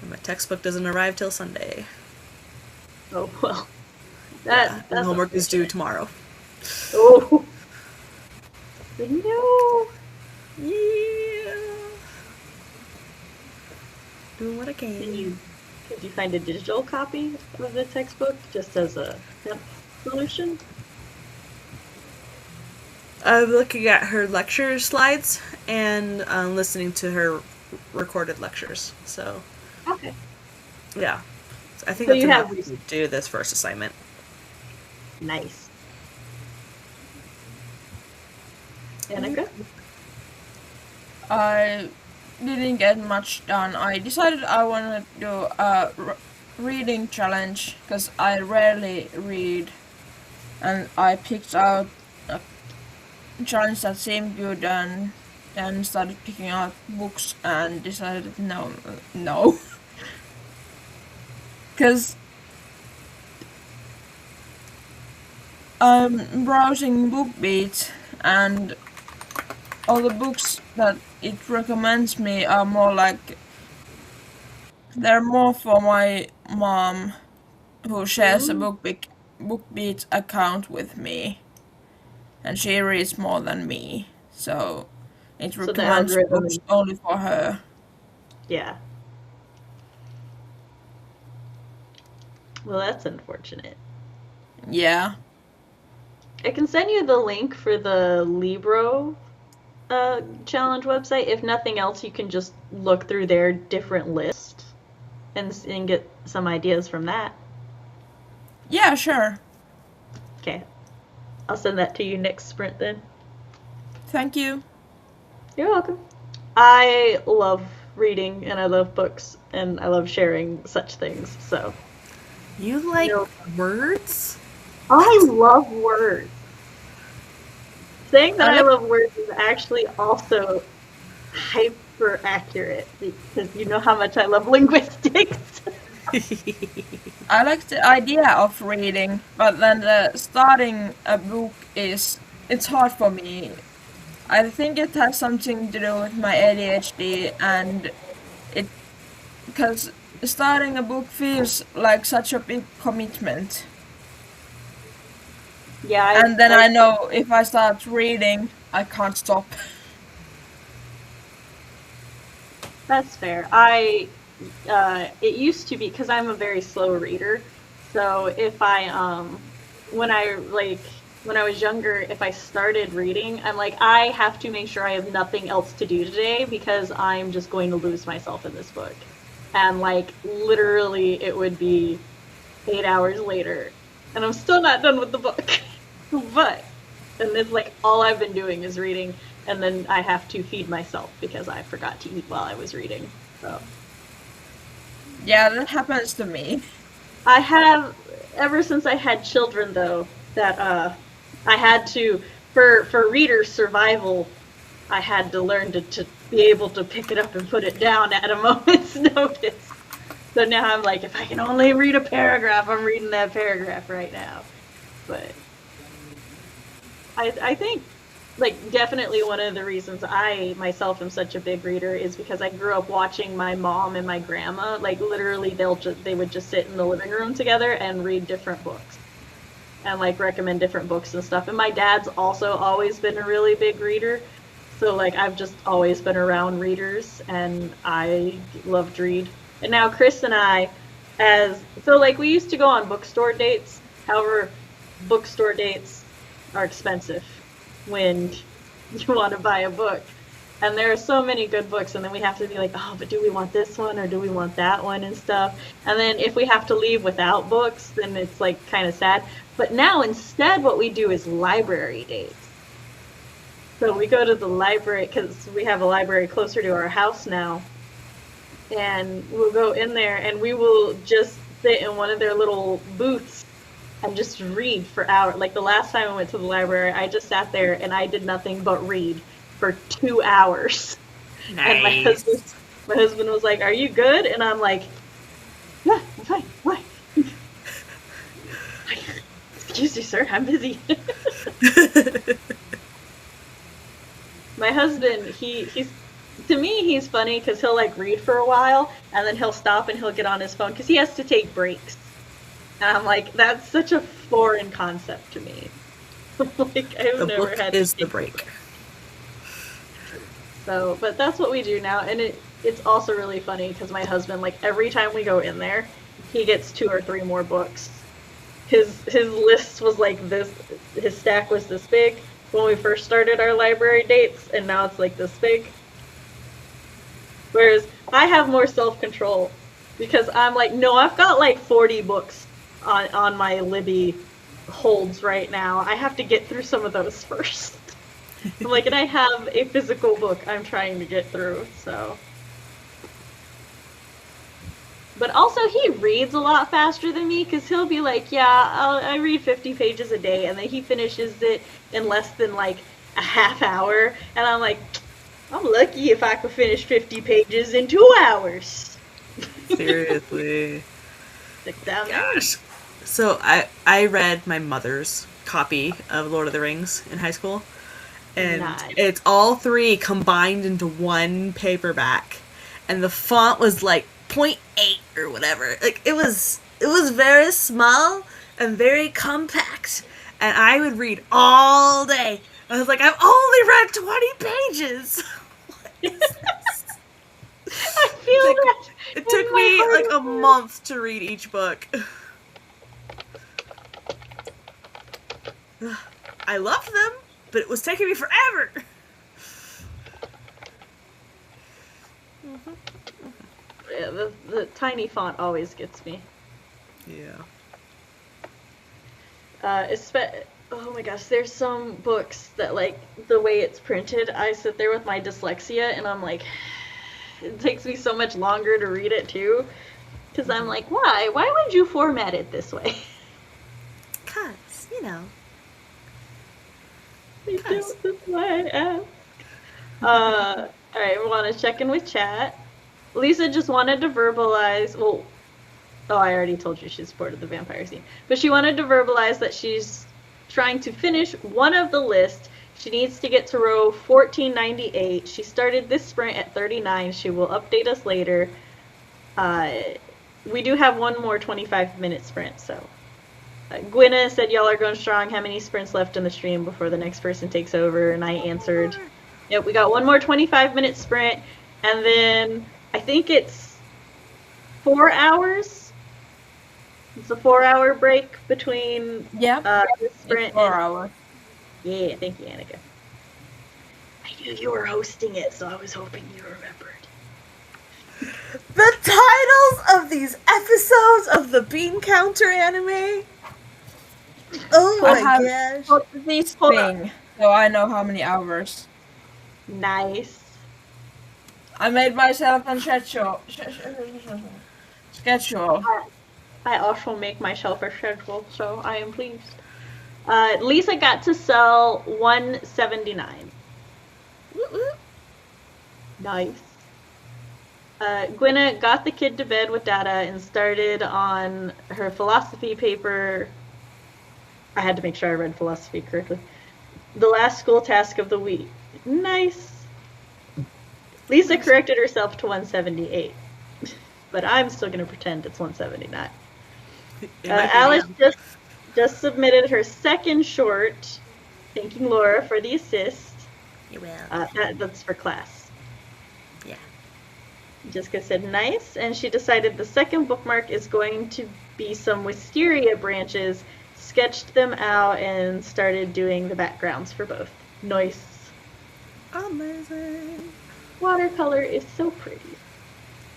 And my textbook doesn't arrive till Sunday. Oh, well. And homework is due tomorrow. Oh. No. Yeah. Doing what I can. Could you find a digital copy of the textbook just as a solution? I'm looking at her lecture slides and listening to her recorded lectures. So, okay. Yeah. So I think so that's you enough have to do this first assignment. Nice. Annika? I didn't get much done. I decided I wanted to do a reading challenge because I rarely read, and I picked out a challenge that seemed good and then started picking out books and decided no. Because I'm browsing BookBeat and all the books that it recommends me are more like, they're more for my mom, who shares a BookBeat account with me, and she reads more than me, so it recommends books only for her. Yeah. Well, that's unfortunate. Yeah. I can send you the link for the Libro challenge website. If nothing else, you can just look through their different list and get some ideas from that. Yeah, sure. Okay. I'll send that to you next sprint then. Thank you. You're welcome. I love reading and I love books and I love sharing such things, so. You like words? I love words. Saying that I love words is actually also hyper accurate because you know how much I love linguistics. I like the idea of reading, but then the starting a book is it's hard for me. I think it has something to do with my ADHD and it because starting a book feels like such a big commitment. Yeah, And then I know if I start reading, I can't stop. That's fair. It used to be, because I'm a very slow reader, so if when I was younger, if I started reading, I'm like, I have to make sure I have nothing else to do today because I'm just going to lose myself in this book. And like, literally, it would be 8 hours later, and I'm still not done with the book. And it's like, all I've been doing is reading, and then I have to feed myself because I forgot to eat while I was reading. So Yeah, that happens to me. I have, ever since I had children though, that I had to, for reader survival, I had to learn to be able to pick it up and put it down at a moment's notice. So now I'm like, if I can only read a paragraph, I'm reading that paragraph right now. But I think, like, definitely one of the reasons I myself am such a big reader is because I grew up watching my mom and my grandma, like, literally they would just sit in the living room together and read different books and like recommend different books and stuff. And my dad's also always been a really big reader, so like I've just always been around readers and I loved to read. And now Chris and I, like, we used to go on bookstore dates. However, bookstore dates are expensive when you want to buy a book. And there are so many good books, and then we have to be like, oh, but do we want this one or do we want that one and stuff? And then if we have to leave without books, then it's like kind of sad. But now instead what we do is library dates. So we go to the library because we have a library closer to our house now. And we'll go in there and we will just sit in one of their little booths and just read for hours. Like the last time I went to the library, I just sat there and I did nothing but read for 2 hours. Nice. And my husband was like, "Are you good?" And I'm like, "Yeah, I'm fine. Why?" "Excuse me, sir. I'm busy." My husband, he's to me, he's funny because he'll like read for a while and then he'll stop and he'll get on his phone because he has to take breaks. And I'm like, that's such a foreign concept to me. Like, I've The never book had is to the take break. So, but that's what we do now, and it's also really funny because my husband, like, every time we go in there, he gets 2 or 3 more books. His list was like this, his stack was this big when we first started our library dates, and now it's like this big. Whereas I have more self-control because I'm like, no, I've got like 40 books on my Libby holds right now. I have to get through some of those first. I'm like, and I have a physical book I'm trying to get through, so. But also, he reads a lot faster than me, because he'll be like, yeah, I read 50 pages a day, and then he finishes it in less than, like, a half hour, and I'm like, I'm lucky if I could finish 50 pages in 2 hours. Seriously. Sit down there. Gosh. So I read my mother's copy of Lord of the Rings in high school. And Nice. it's all 3 combined into one paperback. And the font was like 0.8 or whatever. Like it was very small and very compact. And I would read all day. I was like, I've only read 20 pages. What is this? I feel Like, that. It in took my me heart like of a hearts. month to read each book. I loved them, but it was taking me forever. Yeah, the tiny font always gets me. Yeah. Oh my gosh, there's some books that, like, the way it's printed, I sit there with my dyslexia and I'm like, it takes me so much longer to read it too. Because I'm like, why? Why would you format it this way? Cause, you know. I don't, that's why I ask. Alright, we want to check in with chat. Lisa just wanted to verbalize, well, oh, I already told you she's bored of the vampire scene. But she wanted to verbalize that she's trying to finish one of the lists. She needs to get to row 1498. She started this sprint at 39. She will update us later. We do have one more 25-minute sprint, so. Gwynna said y'all are going strong. How many sprints left in the stream before the next person takes over? And I answered, yep, we got one more 25-minute sprint, and then I think it's 4 hours. It's a 4-hour break between this sprint. It's 4 hours. Yeah, thank you, Annika. I knew you were hosting it, so I was hoping you remembered. The titles of these episodes of the Bean Counter anime. Oh I my have gosh. this thing, so I know how many hours. Nice. I made myself a schedule. I also make myself a schedule, so I am pleased. Lisa got to sell 179. Nice. Gwynna got the kid to bed with data and started on her philosophy paper. I had to make sure I read philosophy correctly. The last school task of the week. Nice. Lisa corrected herself to 178. But I'm still going to pretend it's 179. Alice just submitted her second short, thanking Laura for the assist. You will. That's for class. Yeah. Jessica said nice, and she decided the second bookmark is going to be some wisteria branches, sketched them out, and started doing the backgrounds for both. Nice. Amazing. Watercolor is so pretty.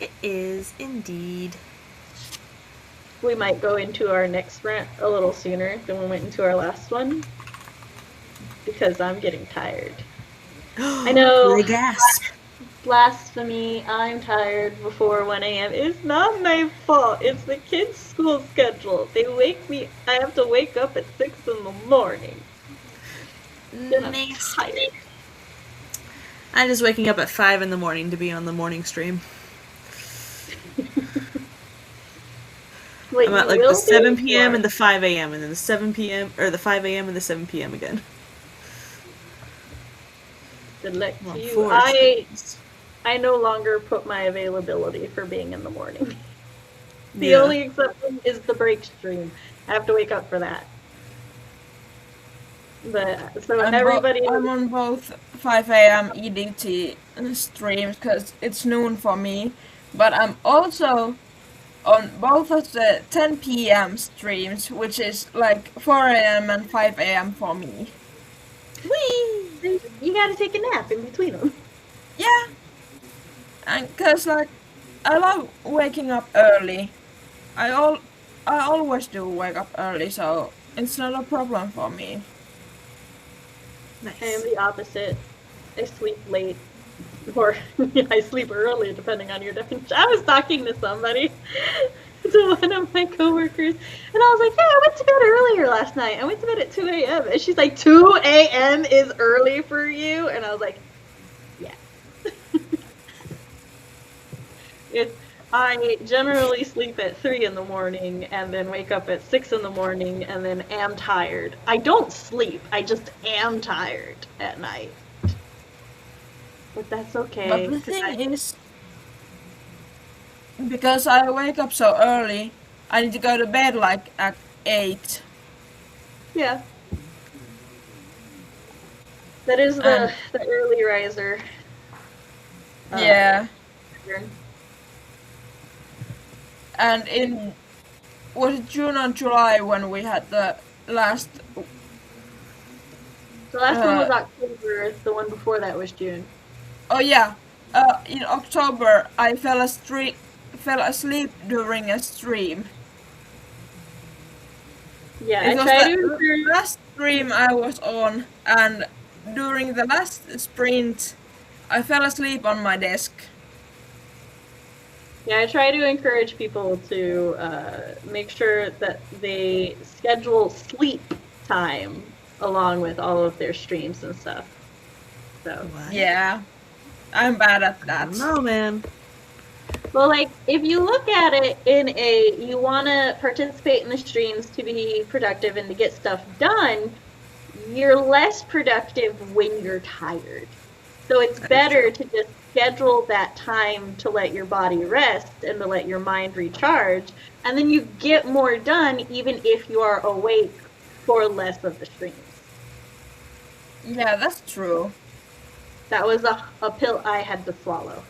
It is indeed. We might go into our next sprint a little sooner than we went into our last one, because I'm getting tired. I know. The gasp. Blasphemy. I'm tired before 1 a.m. It's not my fault. It's the kids' school schedule. They wake me. I have to wake up at 6 in the morning. Then I'm tired. I'm just waking up at 5 in the morning to be on the morning stream. Wait, I'm at you like will the 7 be? p.m. and the 5 a.m. and then the 7 p.m. or the 5 a.m. and the 7 p.m. again. Good luck I'm on to you. 4 streams. I no longer put my availability for being in the morning. The Yeah. only exception is the break stream. I have to wake up for that. But so everybody. I'm on both 5 a.m. EDT streams because it's noon for me, but I'm also on both of the 10 p.m. streams, which is like 4 a.m. and 5 a.m. for me. Whee! You gotta take a nap in between them. Yeah, and cause like I love waking up early. I always do wake up early, so it's not a problem for me. Nice. I am the opposite. I sleep late. Or I sleep early, depending on your definition. I was talking to somebody, to one of my coworkers, and I was like, yeah, I went to bed earlier last night. I went to bed at 2 a.m. And she's like, 2 a.m. is early for you? And I was like, yeah. I generally sleep at 3 in the morning and then wake up at 6 in the morning and then am tired. I don't sleep. I just am tired at night. But that's okay. But the thing is, because I wake up so early, I need to go to bed like at 8. Yeah. That is the early riser. Yeah. Pattern. And was it June or July when we had the last? The last one was October. The one before that was June. Oh yeah, in October I fell asleep during a stream. Yeah, It I was tried the to. last stream I was on, and during the last sprint, I fell asleep on my desk. Yeah, I try to encourage people to make sure that they schedule sleep time along with all of their streams and stuff. So What? Yeah, I'm bad at that. No, man. Well, like, if you look at it you want to participate in the streams to be productive and to get stuff done, you're less productive when you're tired. So it's better to just schedule that time to let your body rest and to let your mind recharge. And then you get more done even if you are awake for less of the streams. Yeah, that's true. That was a pill I had to swallow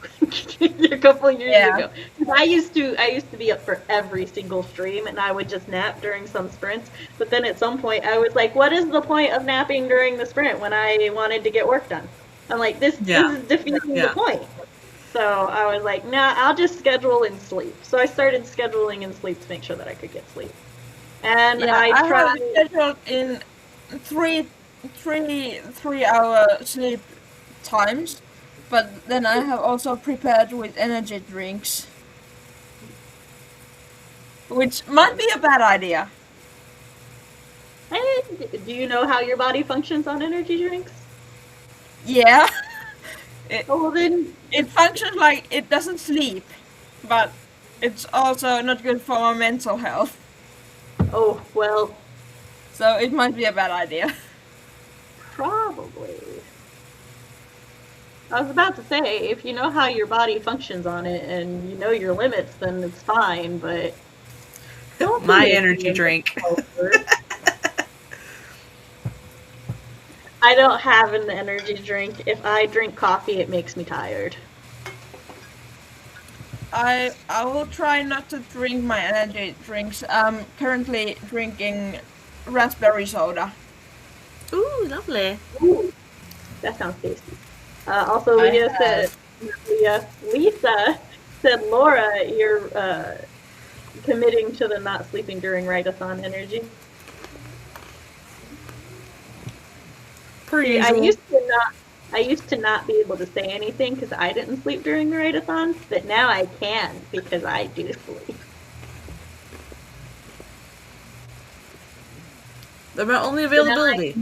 a couple of years Yeah. ago. I used to be up for every single stream, and I would just nap during some sprints. But then at some point, I was like, "What is the point of napping during the sprint when I wanted to get work done?" I'm like, "This is defeating the point." So I was like, "Nah, I'll just schedule and sleep." So I started scheduling and sleep to make sure that I could get sleep. And Yeah, I I have tried. it scheduled in three-hour sleep times, but then I have also prepared with energy drinks, which might be a bad idea. Hey, do you know how your body functions on energy drinks? Yeah, Oh, well then it functions like it doesn't sleep, but it's also not good for our mental health, oh, well, so it might be a bad idea. probably. I was about to say, if you know how your body functions on it and you know your limits, then it's fine, but don't My be energy making drink. yourself worse. I don't have an energy drink. If I drink coffee, it makes me tired. I will try not to drink my energy drinks. I'm currently drinking raspberry soda. Ooh, lovely. Ooh, that sounds tasty. Also, I Leah said, have- Lisa said, Laura, you're committing to the not sleeping during write-a-thon energy. Per See, usual. I used to not be able to say anything because I didn't sleep during the write-a-thons, but now I can because I do sleep. They're about only So availability.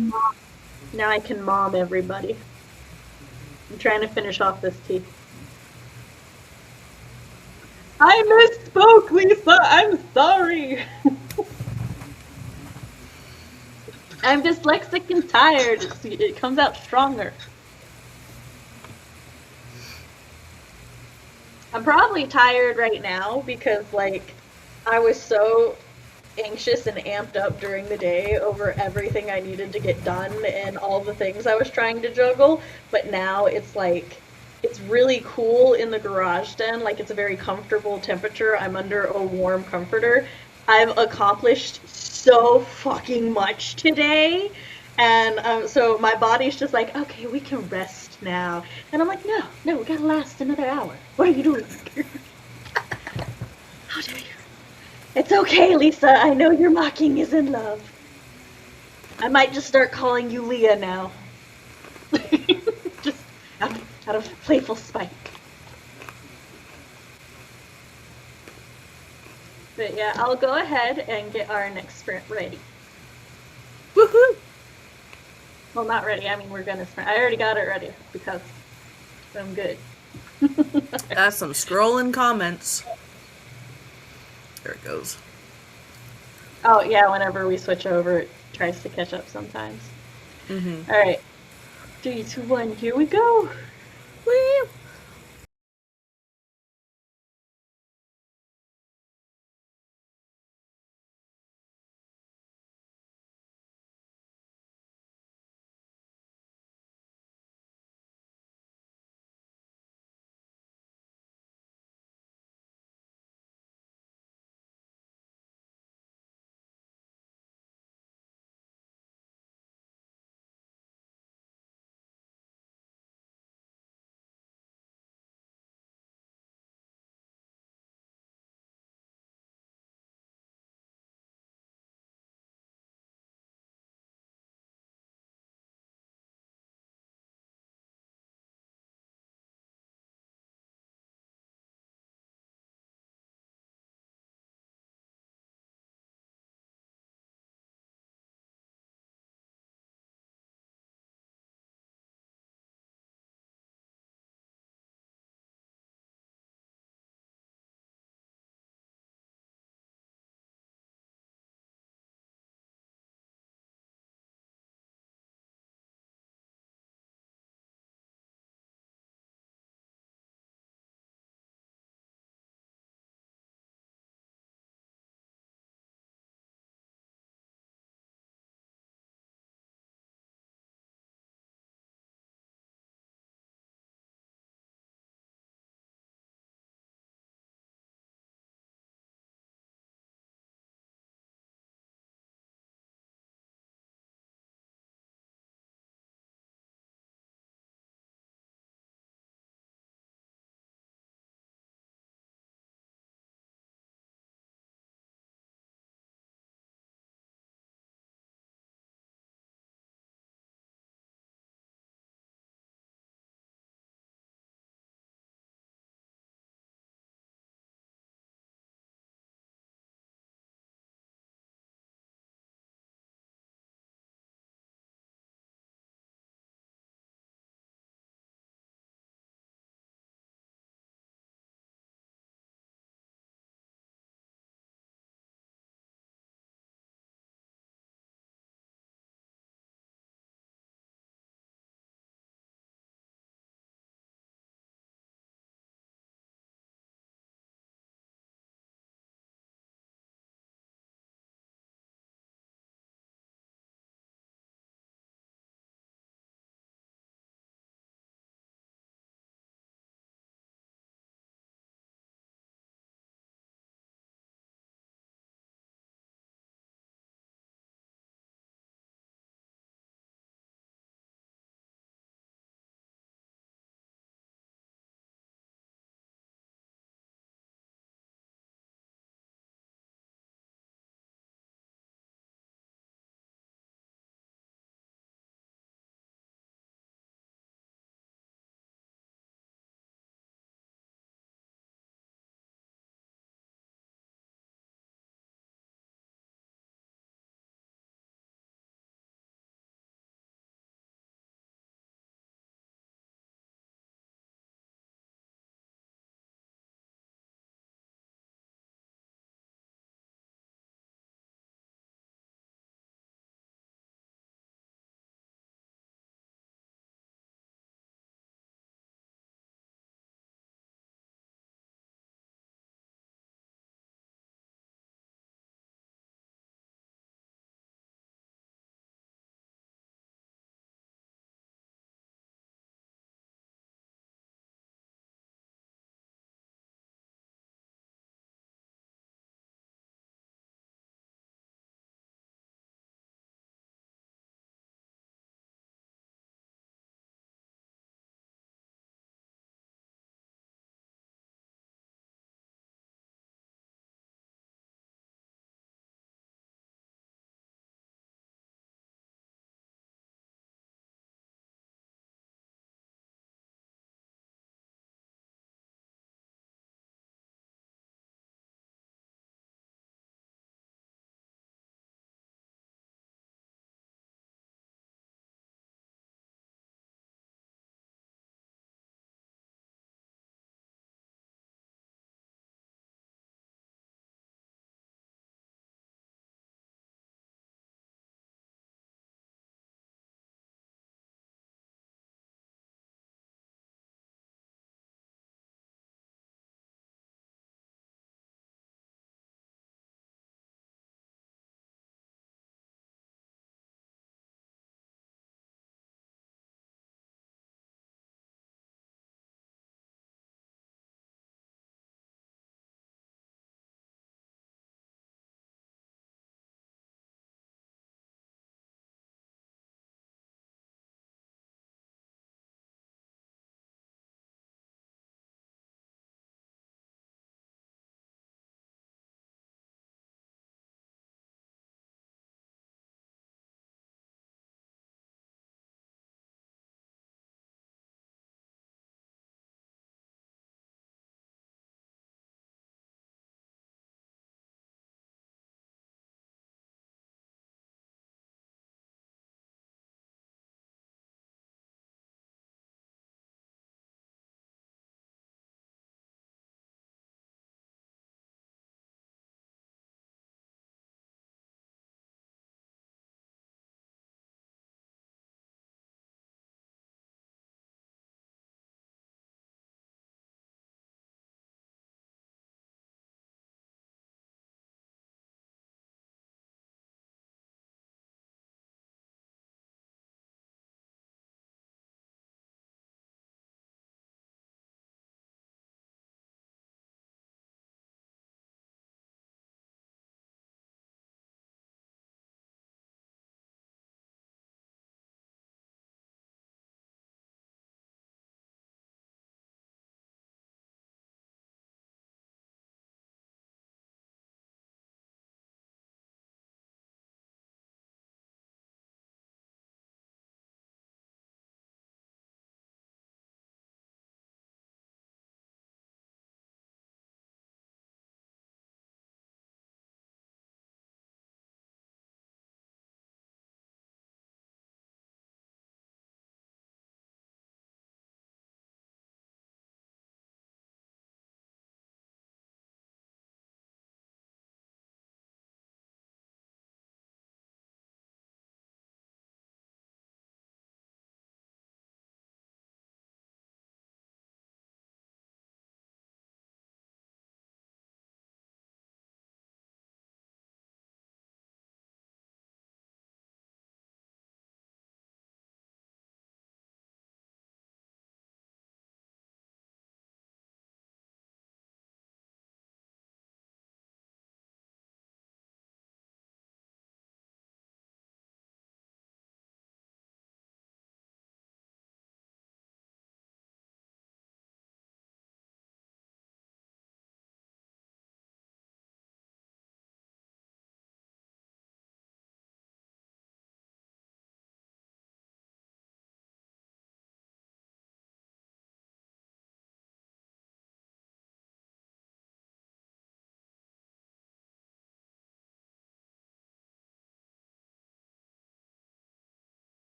now I can mom everybody. I'm trying to finish off this tea. I misspoke, Lisa. I'm sorry. I'm dyslexic and tired. It comes out stronger. I'm probably tired right now because, like, I was so anxious and amped up during the day over everything I needed to get done and all the things I was trying to juggle. But now it's like, it's really cool in the garage den. Like, it's a very comfortable temperature. I'm under a warm comforter. I've accomplished so fucking much today. And so my body's just like, okay, we can rest now. And I'm like, no, we gotta last another hour. What are you doing? How dare you? It's okay, Lisa. I know your mocking is in love. I might just start calling you Leah now. Just out of playful spite. But yeah, I'll go ahead and get our next sprint ready. Woohoo! Well, not ready. I mean, we're gonna sprint. I already got it ready because I'm good. That's some scrolling comments. There it goes. Oh, yeah, whenever we switch over, it tries to catch up sometimes. Mm-hmm. All right. 3, 2, 1, here we go. Woo!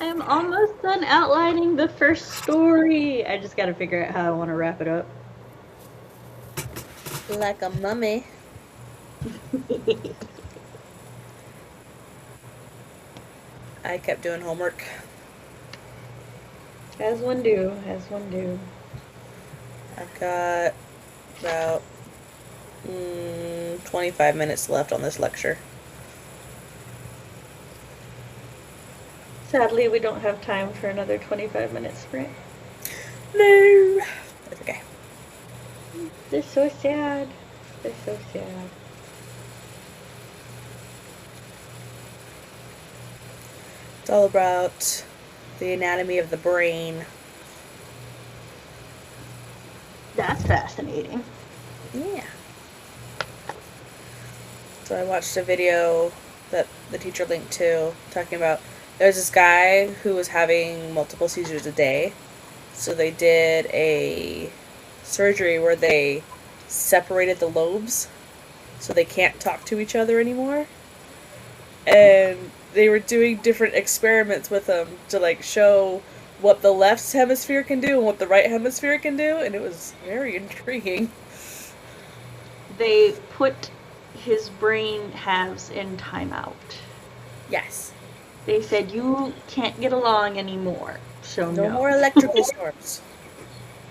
I'm almost done outlining the first story. I just gotta figure out how I want to wrap it up. Like a mummy. I kept doing homework. As one do, as one do. I've got about 25 minutes left on this lecture. Sadly, we don't have time for another 25-minute sprint. No. That's okay. They're so sad. They're so sad. It's all about the anatomy of the brain. That's fascinating. Yeah. So I watched a video that the teacher linked to talking about there's this guy who was having multiple seizures a day. So they did a surgery where they separated the lobes so they can't talk to each other anymore. And they were doing different experiments with them to like show what the left hemisphere can do and what the right hemisphere can do, and it was very intriguing. They put his brain halves in timeout. Yes. They said, you can't get along anymore, so no. No more electrical storms.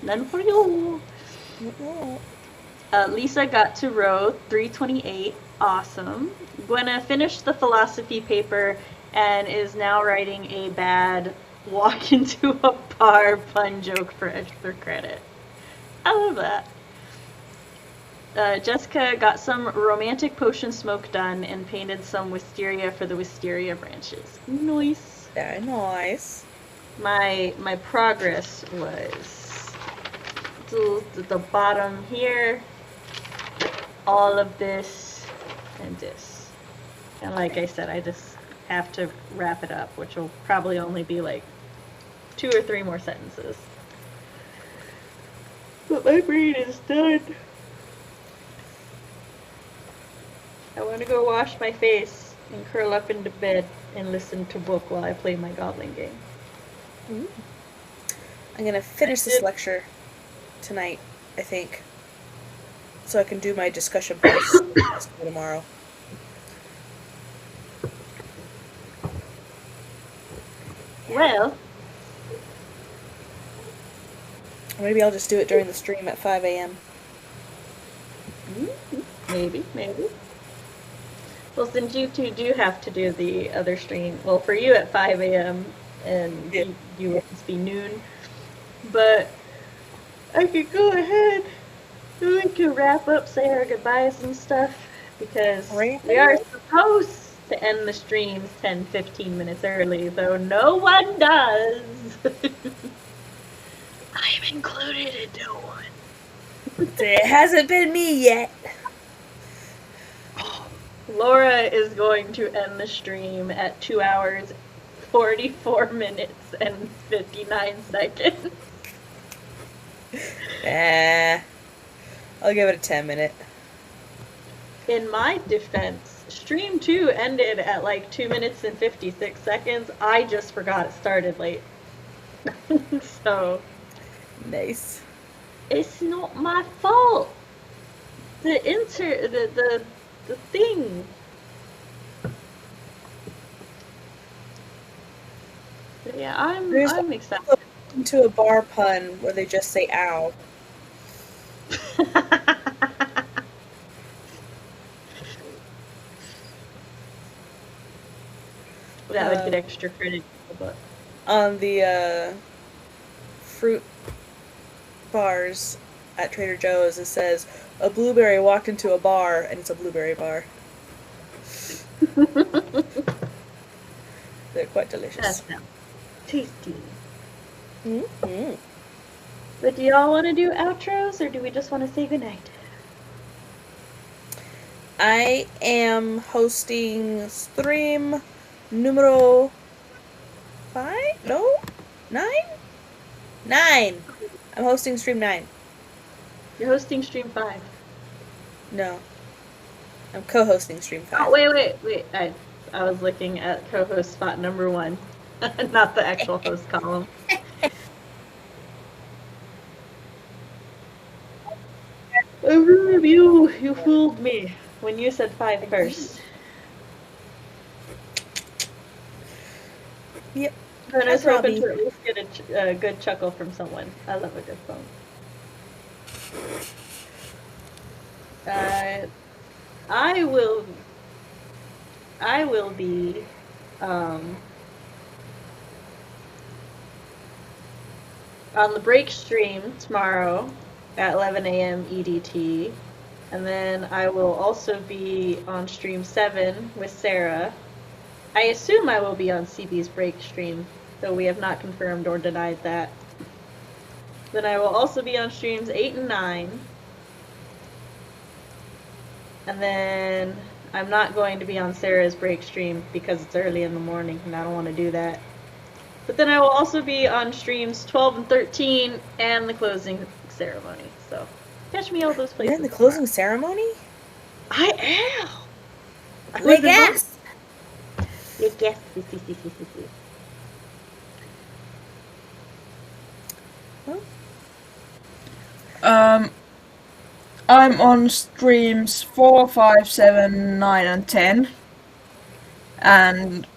None for you. Lisa got to row 328. Awesome. Gwenna finished the philosophy paper and is now writing a bad walk into a bar pun joke for extra credit. I love that. Jessica got some romantic potion smoke done and painted some wisteria for the wisteria branches. Nice. Very nice. My progress was to the bottom here, all of this and this. And like I said, I just have to wrap it up, which will probably only be like 2 or 3 more sentences. But my brain is done. I want to go wash my face and curl up into bed and listen to book while I play my goblin game. Ooh. I'm gonna finish this lecture tonight, I think, so I can do my discussion post tomorrow. Well, Maybe I'll just do it during the stream at 5 a.m. maybe. Well, since you two do have to do the other stream, well, for you at 5 a.m. and Yeah. you must be noon, but I could go ahead and we can wrap up, say our goodbyes and stuff, because Right. we are supposed to end the streams 10-15 minutes early, though no one does. I'm included in no one. It hasn't been me yet. Laura is going to end the stream at 2 hours, 44 minutes, and 59 seconds. I'll give it a 10-minute. In my defense, stream 2 ended at like 2 minutes and 56 seconds. I just forgot it started late. So, Nice. it's not my fault. The thing. But yeah, I'm excited. Into a bar pun where they just say ow. That would get extra credit for the book. On the fruit bars at Trader Joe's, it says, a blueberry walked into a bar, and it's a blueberry bar. They're quite delicious. That sounds tasty. Mm-hmm. But do y'all want to do outros, or do we just want to say goodnight? I am hosting stream numero 5? No? 9? 9! I'm hosting stream 9. You're hosting stream 5. No. I'm co-hosting stream 5. Oh, wait. I was looking at co-host spot number 1. Not the actual host column. You fooled me when you said 5 first. Yep. And I was That's hoping Robbie. to at least get a good chuckle from someone. I love a good phone. I will be on the break stream tomorrow at 11 a.m. EDT, and then I will also be on stream 7 with Sarah. I assume I will be on CB's break stream, though we have not confirmed or denied that. Then I will also be on streams 8 and 9. And then I'm not going to be on Sarah's break stream because it's early in the morning and I don't want to do that. But then I will also be on streams 12 and 13 and the closing ceremony. So catch me all those places. You're in the closing ceremony? I am! Wait, yes! Yes. I'm on streams 4, 5, 7, 9, and 10. And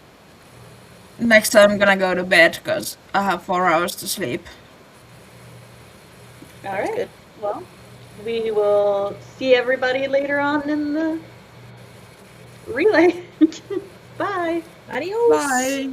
next time I'm gonna go to bed because I have 4 hours to sleep. Alright. Good. Well, we will see everybody later on in the relay. Bye. Adios! Bye!